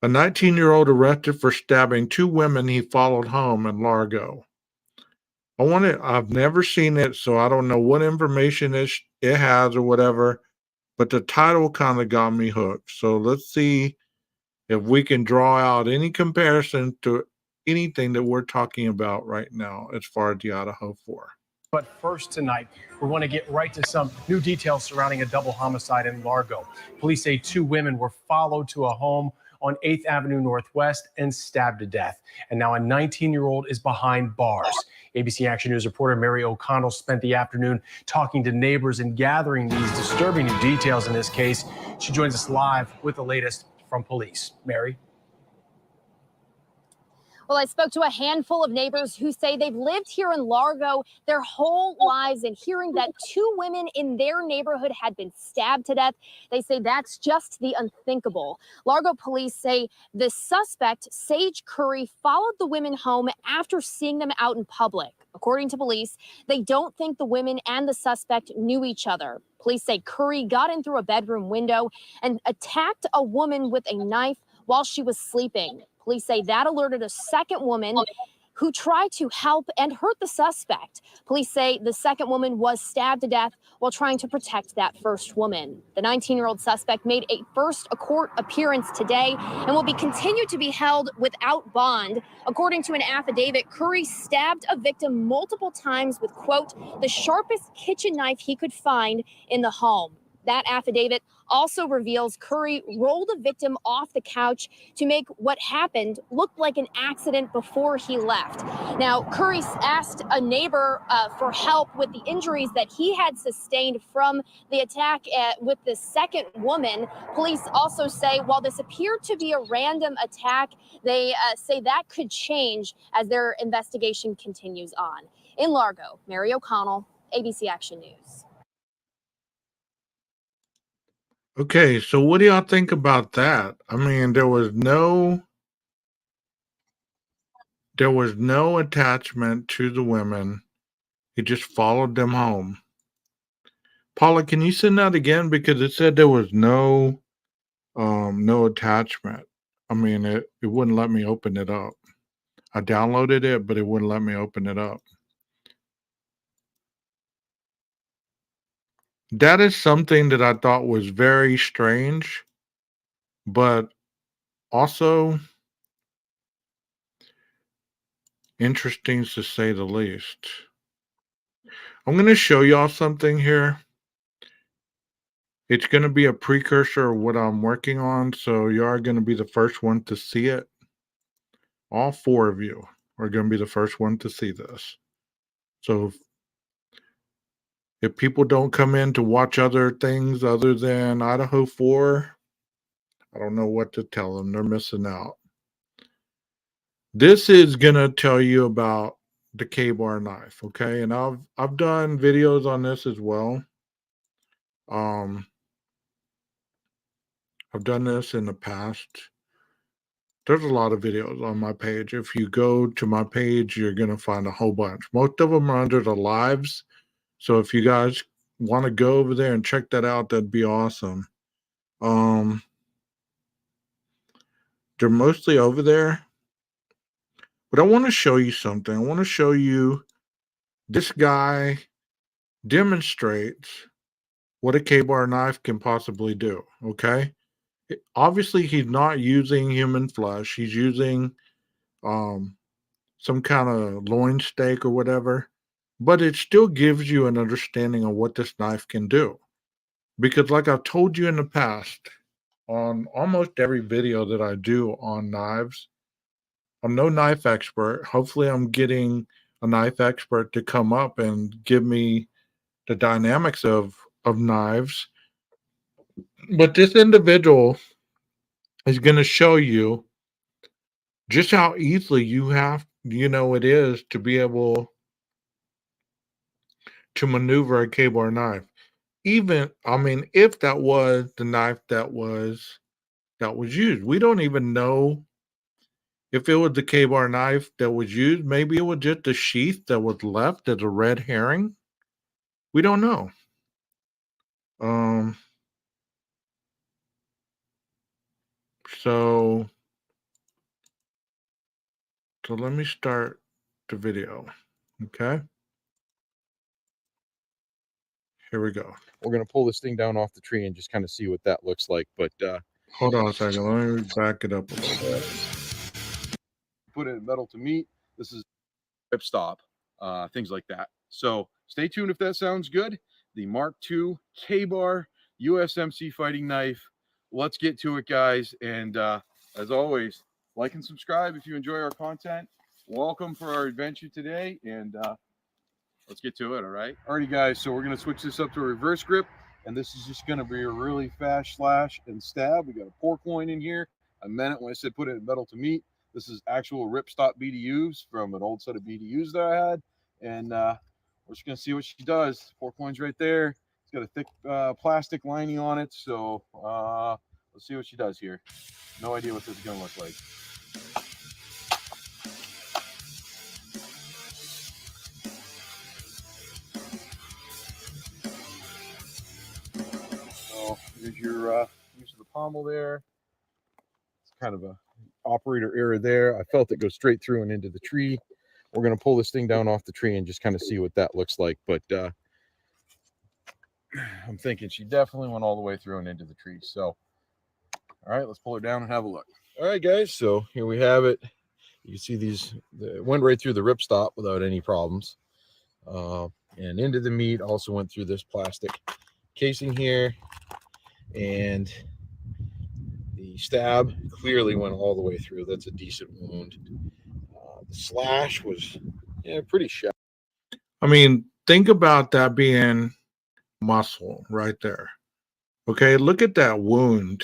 a 19-year-old arrested for stabbing 2 women he followed home in Largo. I've never seen it, so I don't know what information it has or whatever, but the title kind of got me hooked. So let's see if we can draw out any comparison to anything that we're talking about right now as far as the Idaho 4. But first tonight, we want to get right to some new details surrounding a double homicide in Largo. Police say 2 women were followed to a home on 8th Avenue Northwest and stabbed to death. And now a 19-year-old is behind bars. ABC Action News reporter Mary O'Connell spent the afternoon talking to neighbors and gathering these disturbing new details in this case. She joins us live with the latest from police. Mary? Well, I spoke to a handful of neighbors who say they've lived here in Largo their whole lives, and hearing that 2 women in their neighborhood had been stabbed to death, they say that's just the unthinkable. Largo police say the suspect, Sage Curry, followed the women home after seeing them out in public. According to police, they don't think the women and the suspect knew each other. Police say Curry got in through a bedroom window and attacked a woman with a knife while she was sleeping. Police say that alerted a second woman who tried to help and hurt the suspect. Police say the second woman was stabbed to death while trying to protect that first woman. The 19-year-old suspect made a first court appearance today and will be continued to be held without bond. According to an affidavit, Curry stabbed a victim multiple times with, quote, the sharpest kitchen knife he could find in the home. That affidavit also reveals Curry rolled a victim off the couch to make what happened look like an accident before he left. Now, Curry asked a neighbor for help with the injuries that he had sustained from the attack with the second woman. Police also say while this appeared to be a random attack, they say that could change as their investigation continues on. In Largo, Mary O'Connell, ABC Action News. Okay, so what do y'all think about that? I mean, there was no attachment to the women. He just followed them home. Paula, can you send that again? Because it said there was no attachment. I mean, it wouldn't let me open it up. I downloaded it, but it wouldn't let me open it up. That is something that I thought was very strange, but also interesting to say the least. I'm going to show y'all something here. It's going to be a precursor of what I'm working on, so you are going to be the first one to see it. All four of you are going to be the first one to see this. So if people don't come in to watch other things other than IDAHO4, I don't know what to tell them. They're missing out. This is going to tell you about the K-bar knife, okay? And I've done videos on this as well. I've done this in the past. There's a lot of videos on my page. If you go to my page, you're going to find a whole bunch. Most of them are under the lives. So if you guys want to go over there and check that out, that'd be awesome. They're mostly over there. But I want to show you something. I want to show you this guy demonstrates what a K-bar knife can possibly do, okay? Obviously, he's not using human flesh. He's using some kind of loin steak or whatever. But it still gives you an understanding of what this knife can do. Because like I've told you in the past, on almost every video that I do on knives, I'm no knife expert. Hopefully I'm getting a knife expert to come up and give me the dynamics of knives. But this individual is going to show you just how easily it is to be able to maneuver a K-bar knife. Even, I mean, if that was the knife that was used, we don't even know if it was the K-bar knife that was used. Maybe it was just the sheath that was left as a red herring. We don't know. So let me start the video. Okay. Here we go. We're going to pull this thing down off the tree and just kind of see what that looks like. But hold on a second. Let me back it up a little bit. Put it in metal to meat. This is rip stop, things like that. So stay tuned if that sounds good. The Mark II K-bar USMC fighting knife. Let's get to it, guys. And as always, like and subscribe if you enjoy our content. Welcome for our adventure today. And let's get to it, all right? Alrighty, guys, so we're going to switch this up to a reverse grip, and this is just going to be a really fast slash and stab. We got a pork loin in here. I meant it when I said put it in metal to meat. This is actual ripstop BDUs from an old set of BDUs that I had, and we're just going to see what she does. Pork loin's right there. It's got a thick plastic lining on it, so let's see what she does here. No idea what this is going to look like. So here's your use of the pommel there. It's kind of a operator error there. I felt it go straight through and into the tree. We're going to pull this thing down off the tree and just kind of see what that looks like. But I'm thinking she definitely went all the way through and into the tree. So, all right, let's pull her down and have a look. All right, guys. So here we have it. You can see these went right through the ripstop without any problems. And into the meat, also went through this plastic casing here, and the stab clearly went all the way through. That's a decent wound. The slash was, yeah, pretty sharp. I mean, think about that being muscle right there. Okay, look at that wound.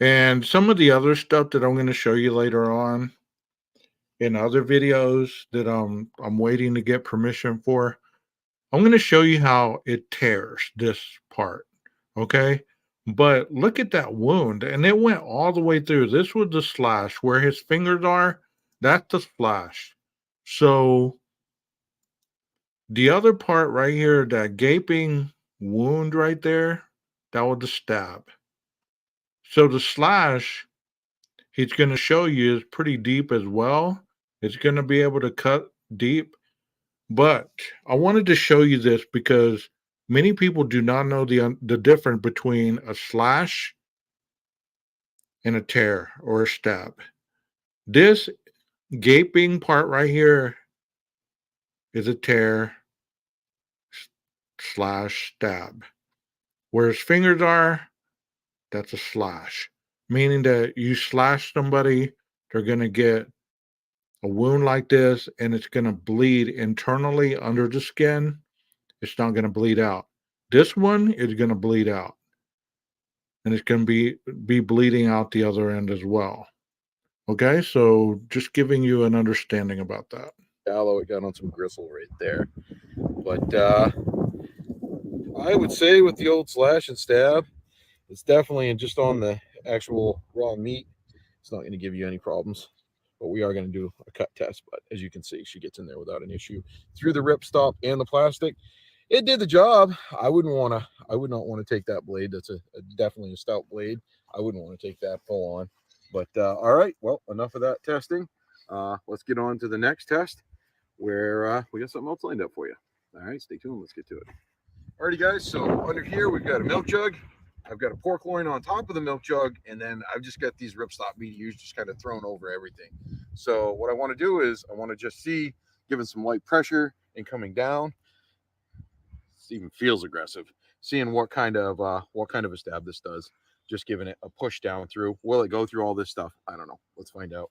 And some of the other stuff that I'm going to show you later on in other videos that I'm waiting to get permission for, I'm going to show you how it tears this part. Okay, but look at that wound, and it went all the way through. This was the slash where his fingers are. That's the slash. So the other part right here, that gaping wound right there, that was the stab. So the slash, he's going to show you, is pretty deep as well. It's going to be able to cut deep. But I wanted to show you this because many people do not know the difference between a slash and a tear or a stab. This gaping part right here is a tear slash stab. Where his fingers are, that's a slash. Meaning that you slash somebody, they're going to get a wound like this, and it's going to bleed internally under the skin. It's not going to bleed out. This one is going to bleed out, and it's going to be bleeding out the other end as well. Okay, so just giving you an understanding about that. Shallow, it got on some gristle right there. But I would say with the old slash and stab, it's definitely just on the actual raw meat. It's not going to give you any problems. But we are going to do a cut test. But as you can see, she gets in there without an issue. Through the ripstop and the plastic, it did the job. I would not want to take that blade. That's definitely a stout blade. I wouldn't want to take that full on. But all right, well, enough of that testing. Let's get on to the next test where we got something else lined up for you. All right, stay tuned. Let's get to it. Alrighty, guys. So under here, we've got a milk jug. I've got a pork loin on top of the milk jug, and then I've just got these ripstop BDUs just kind of thrown over everything. So what I want to do is I want to just see, giving some light pressure and coming down. This even feels aggressive. Seeing what kind of a stab this does. Just giving it a push down through. Will it go through all this stuff? I don't know. Let's find out.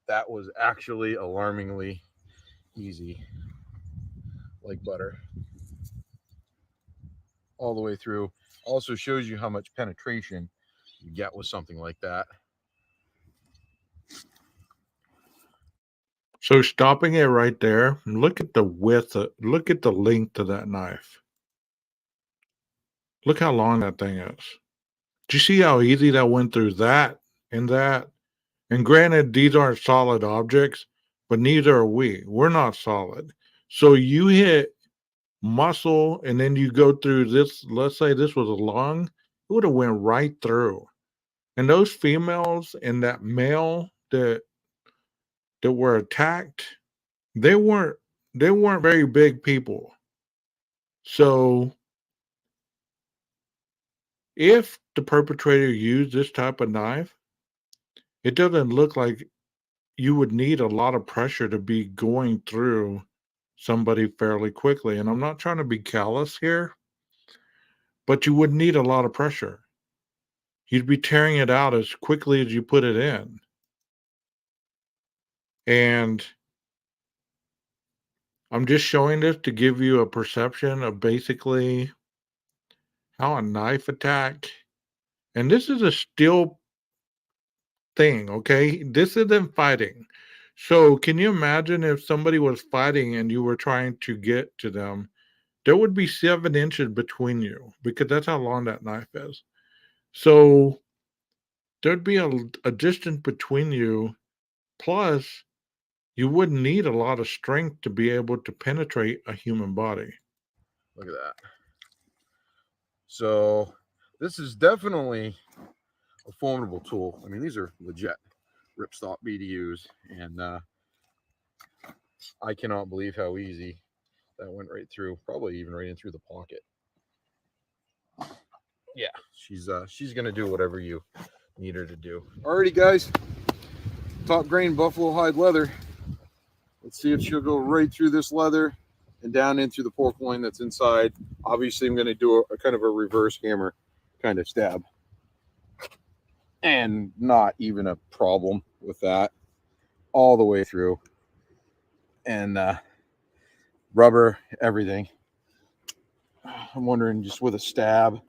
That was actually alarmingly easy, like butter. All the way through. Also shows you how much penetration you get with something like that. So stopping it right there, look at the width, look at the length of that knife. Look how long that thing is. Do you see how easy that went through that and that? And granted, these aren't solid objects, but neither are we. We're not solid. So you hit muscle and then you go through this. Let's say this was a lung, it would have went right through. And those females and that male that were attacked, they weren't very big people. So if the perpetrator used this type of knife, it doesn't look like you would need a lot of pressure to be going through somebody fairly quickly. And I'm not trying to be callous here, but you would need a lot of pressure. You'd be tearing it out as quickly as you put it in. And I'm just showing this to give you a perception of basically how a knife attack, and this is a still thing, okay? This isn't fighting. So can you imagine if somebody was fighting and you were trying to get to them, there would be 7 inches between you because that's how long that knife is. So there'd be a distance between you. Plus, you wouldn't need a lot of strength to be able to penetrate a human body. Look at that. So this is definitely a formidable tool. I mean, these are legit ripstop BDUs, and I cannot believe how easy that went right through, probably even right in through the pocket. Yeah, she's gonna do whatever you need her to do. Alrighty, guys, top grain buffalo hide leather. Let's see if she'll go right through this leather and down in through the pork loin that's inside. Obviously, I'm going to do a kind of a reverse hammer kind of stab. And not even a problem with that. All the way through. And rubber, everything. I'm wondering, just with a stab,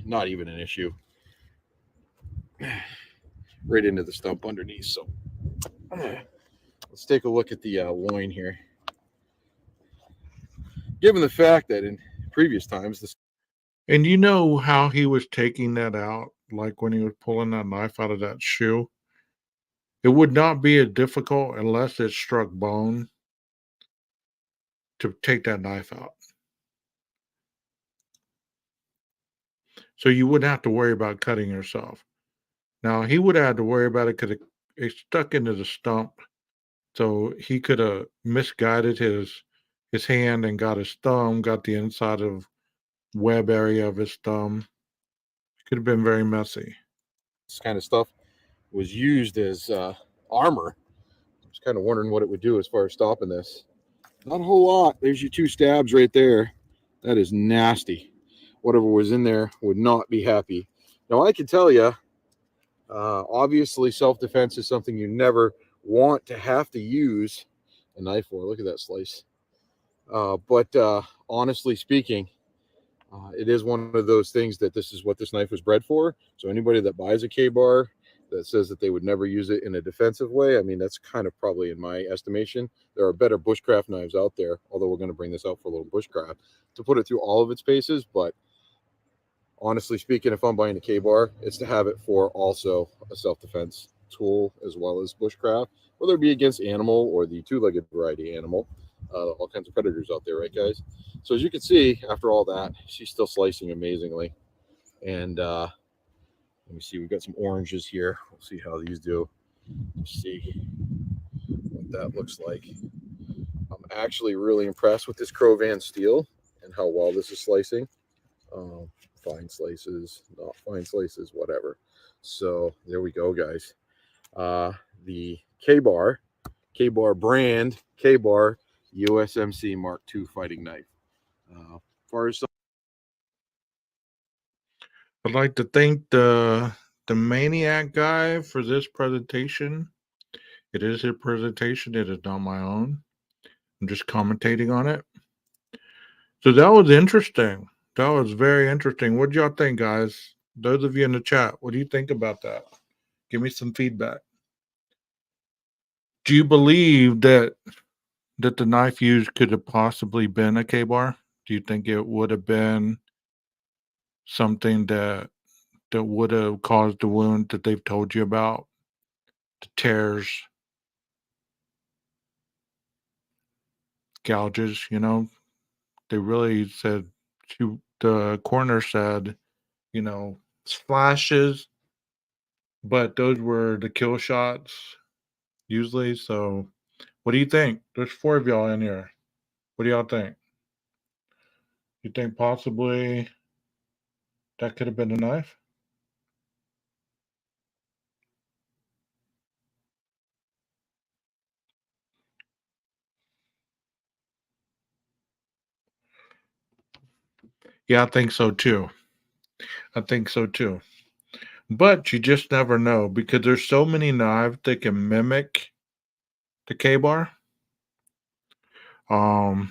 not even an issue. Right into the stump underneath. So let's take a look at the loin here. Given the fact that in previous times, this. And you know how he was taking that out, like when he was pulling that knife out of that shoe? It would not be as difficult unless it struck bone to take that knife out. So you wouldn't have to worry about cutting yourself. Now, he would have had to worry about it because it stuck into the stump. So he could have misguided his hand and got his thumb, got the inside of web area of his thumb. Could have been very messy. This kind of stuff was used as armor. I was kind of wondering what it would do as far as stopping this. Not a whole lot. There's your 2 stabs right there. That is nasty. Whatever was in there would not be happy. Now, I can tell you, obviously, self-defense is something you never want to have to use a knife for. Look at that slice. But honestly speaking, it is one of those things that this is what this knife was bred for. So anybody that buys a K-bar that says that they would never use it in a defensive way, I mean, that's kind of probably, in my estimation, there are better bushcraft knives out there, although we're going to bring this out for a little bushcraft, to put it through all of its paces. But honestly speaking, if I'm buying a K-bar, it's to have it for also a self-defense tool as well as bushcraft, whether it be against animal or the 2-legged variety animal. All kinds of predators out there, right, guys? So as you can see, after all that, she's still slicing amazingly. And let me see, we've got some oranges here. We'll see how these do. Let's see what that looks like. I'm actually really impressed with this Crovan steel and how well this is slicing. Fine slices, not fine slices, whatever. So there we go, guys. The K-bar brand, K-bar USMC Mark II fighting knife. As far as I'd like to thank the Maniac guy for this presentation. It is his presentation. It is not my own. I'm just commentating on it. So that was interesting. That was very interesting. What do y'all think, guys? Those of you in the chat, what do you think about that? Give me some feedback. Do you believe that the knife used could have possibly been a K-bar? Do you think it would have been something that would have caused the wound that they've told you about? The tears, gouges, you know? They really said, the coroner said, you know, splashes, but those were the kill shots usually. So what do you think? There's 4 of y'all in here. What do y'all think? You think possibly that could have been a knife? Yeah, I think so too. I think so too. But you just never know because there's so many knives that can mimic the K-bar. You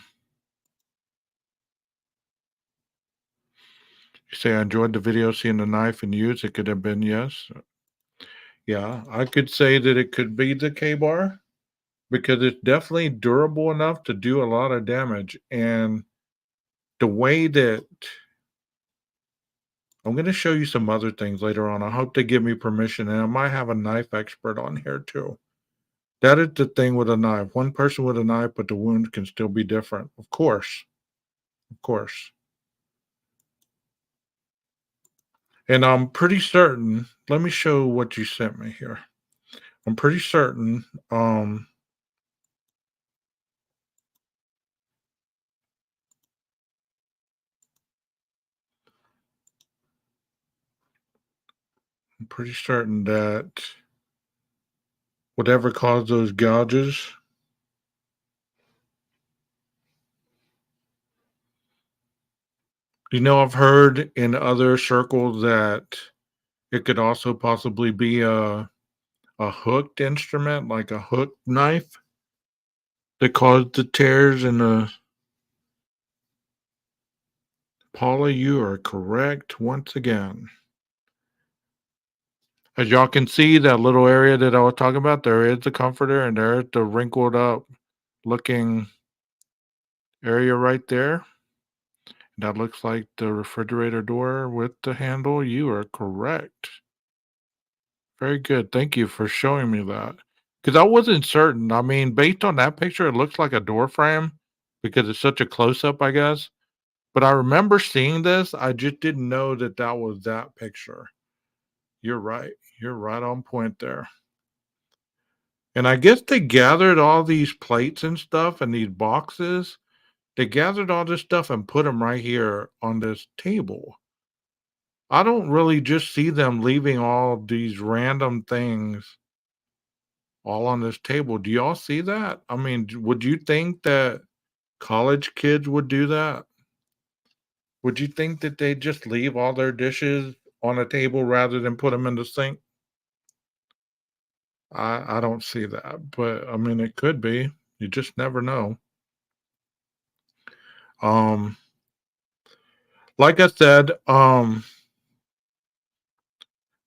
say I enjoyed the video seeing the knife and use. It could have been yes. Yeah, I could say that it could be the K-bar because it's definitely durable enough to do a lot of damage. And the way that I'm going to show you some other things later on. I hope they give me permission, and I might have a knife expert on here too. That is the thing with a knife. One person with a knife, but the wound can still be different. Of course. Of course. And I'm pretty certain, let me show what you sent me here. I'm pretty certain I'm pretty certain that whatever caused those gouges I've heard in other circles that it could also possibly be a hooked instrument, like a hook knife, that caused the tears in the. Paula, you are correct once again. As y'all can see, that little area that I was talking about, there is the comforter, and there's the wrinkled up looking area right there. That looks like the refrigerator door with the handle. You are correct. Very good. Thank you for showing me that. Because I wasn't certain. I mean, based on that picture, it looks like a door frame because it's such a close up, I guess. But I remember seeing this. I just didn't know that that was that picture. You're right. You're right on point there. And I guess they gathered all these plates and stuff and these boxes. They gathered all this stuff and put them right here on this table. I don't really just see them leaving all these random things all on this table. Do y'all see that? I mean, would you think that college kids would do that? Would you think that they just leave all their dishes on a table rather than put them in the sink? I don't see that, but I mean, it could be. You just never know. Um, like I said,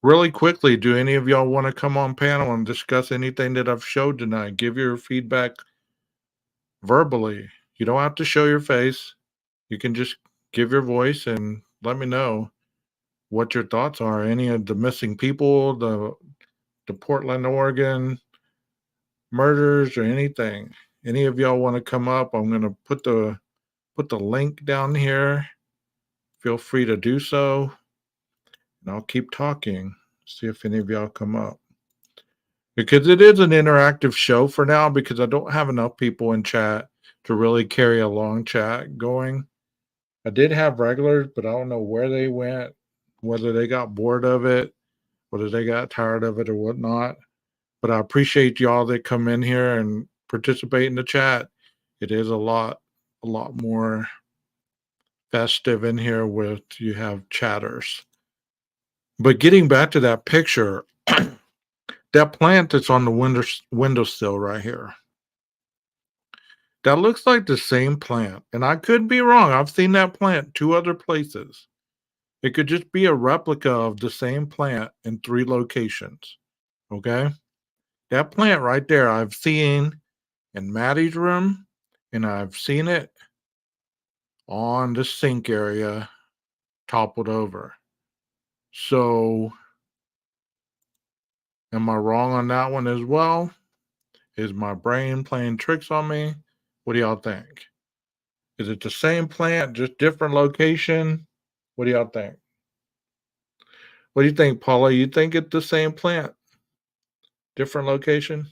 really quickly, do any of y'all want to come on panel and discuss anything that I've showed tonight? Give your feedback verbally. You don't have to show your face. You can just give your voice and let me know what your thoughts are. Any of the missing people, the Portland, Oregon murders, or anything. Any of y'all want to come up? I'm gonna put the link down here. Feel free to do so, and I'll keep talking. See if any of y'all come up. Because it is an interactive show for now, because I don't have enough people in chat to really carry a long chat going. I did have regulars, but I don't know where they went, whether they got bored of it, whether they got tired of it or whatnot. But I appreciate y'all that come in here and participate in the chat. It is a lot more festive in here with you have chatters. But getting back to that picture, that plant that's on the windowsill right here, that looks like the same plant. And I could be wrong. I've seen that plant 2 other places. It could just be a replica of the same plant in 3 locations. Okay? That plant right there, I've seen in Maddie's room, and I've seen it on the sink area toppled over. So, am I wrong on that one as well? Is my brain playing tricks on me? What do y'all think? Is it the same plant, just different location? What do y'all think? What do you think, Paula? You think it's the same plant, different location?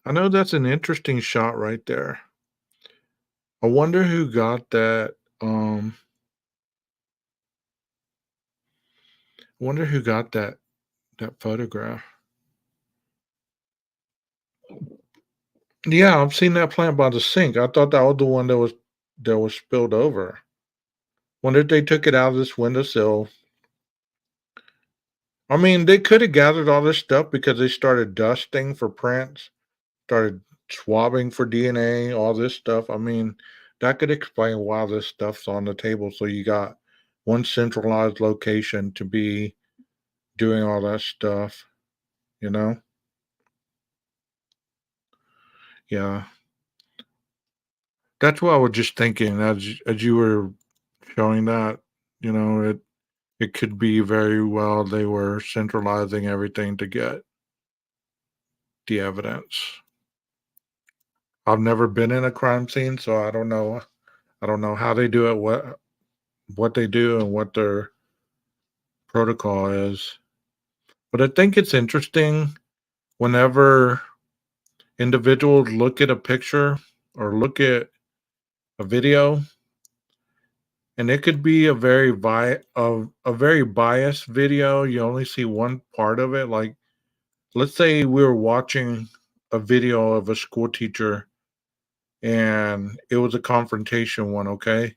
I know that's an interesting shot right there. I wonder who got that. Wonder who got that photograph. Yeah, I've seen that plant by the sink. I thought that was the one that was spilled over. Wonder if they took it out of this windowsill. I mean, they could have gathered all this stuff because they started dusting for prints, started swabbing for DNA, all this stuff. I mean, that could explain why this stuff's on the table. So you got one centralized location to be doing all that stuff, you know? Yeah. That's what I was just thinking as you were showing that, it could be very well they were centralizing everything to get the evidence. I've never been in a crime scene, so I don't know. I don't know how they do it, what they do, and what their protocol is. But I think it's interesting whenever individuals look at a picture or look at a video, and it could be a very biased video. You only see one part of it. Like, let's say we were watching a video of a school teacher, and it was a confrontation one, okay?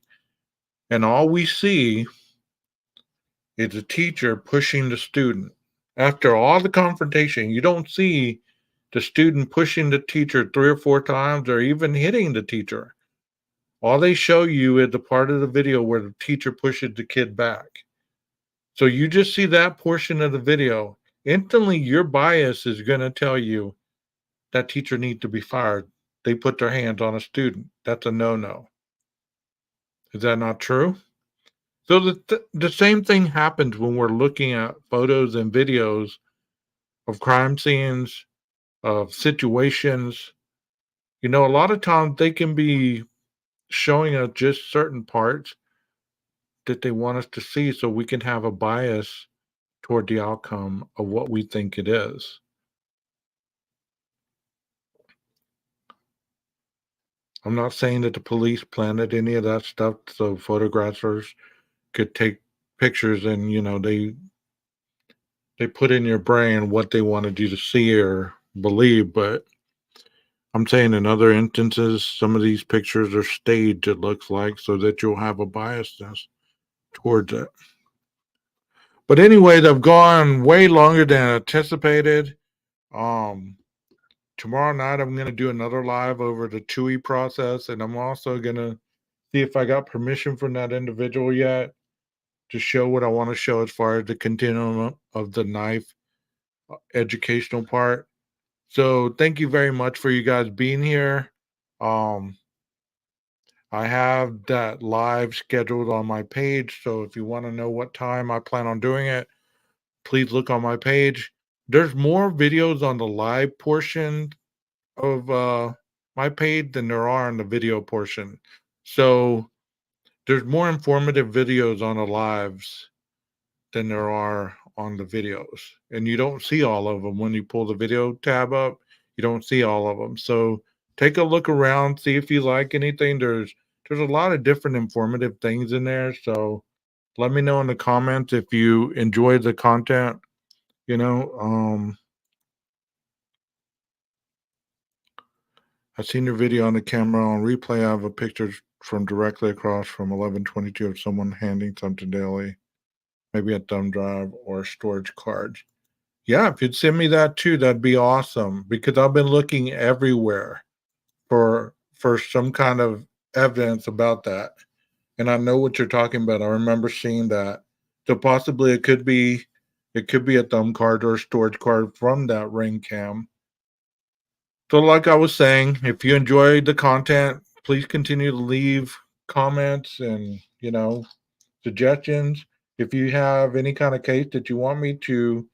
And all we see is a teacher pushing the student. After all the confrontation, you don't see the student pushing the teacher 3 or 4 times or even hitting the teacher. All they show you is the part of the video where the teacher pushes the kid back. So you just see that portion of the video. Instantly, your bias is going to tell you that teacher needs to be fired. They put their hands on a student. That's a no-no. Is that not true? So the same thing happens when we're looking at photos and videos of crime scenes, of situations. You know, a lot of times they can be showing us just certain parts that they want us to see so we can have a bias toward the outcome of what we think it is. I'm not saying that the police planted any of that stuff so photographers could take pictures and, you know, they put in your brain what they wanted you to see or believe, but I'm saying in other instances, some of these pictures are staged, it looks like, so that you'll have a biasness towards it. But anyways, I've gone way longer than anticipated. Tomorrow night I'm going to do another live over the Chewy process, and I'm also going to see if I got permission from that individual yet to show what I want to show as far as the continuum of the knife educational part. So thank you very much for you guys being here. I have that live scheduled on my page, so if you want to know what time I plan on doing it, please look on my page. There's more videos on the live portion of my page than there are on the video portion. So there's more informative videos on the lives than there are on the videos. And you don't see all of them when you pull the video tab up. You don't see all of them. So take a look around, see if you like anything. There's a lot of different informative things in there. So let me know in the comments if you enjoy the content. You know, I seen your video on the camera on replay. I have a picture from directly across from 1122 of someone handing something daily, maybe a thumb drive or a storage card. Yeah, if you'd send me that too, that'd be awesome because I've been looking everywhere for some kind of evidence about that. And I know what you're talking about. I remember seeing that. So possibly it could be a thumb card or a storage card from that Ring cam. So like I was saying, if you enjoyed the content, please continue to leave comments and, you know, suggestions. If you have any kind of case that you want me to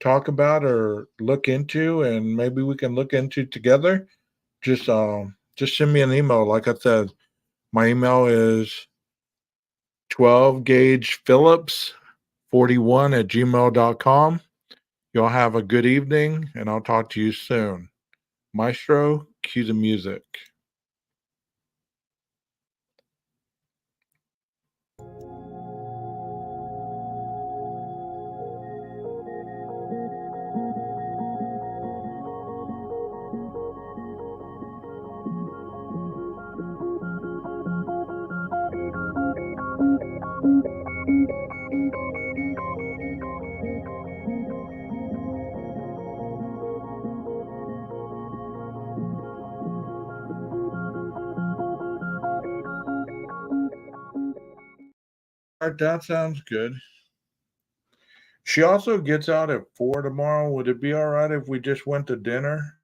talk about or look into, and maybe we can look into together, just send me an email. Like I said, my email is 12gagephillips41@gmail.com. Y'all have a good evening, and I'll talk to you soon. Maestro, cue the music. All right, that sounds good. She also gets out at 4 tomorrow. Would it be all right if we just went to dinner?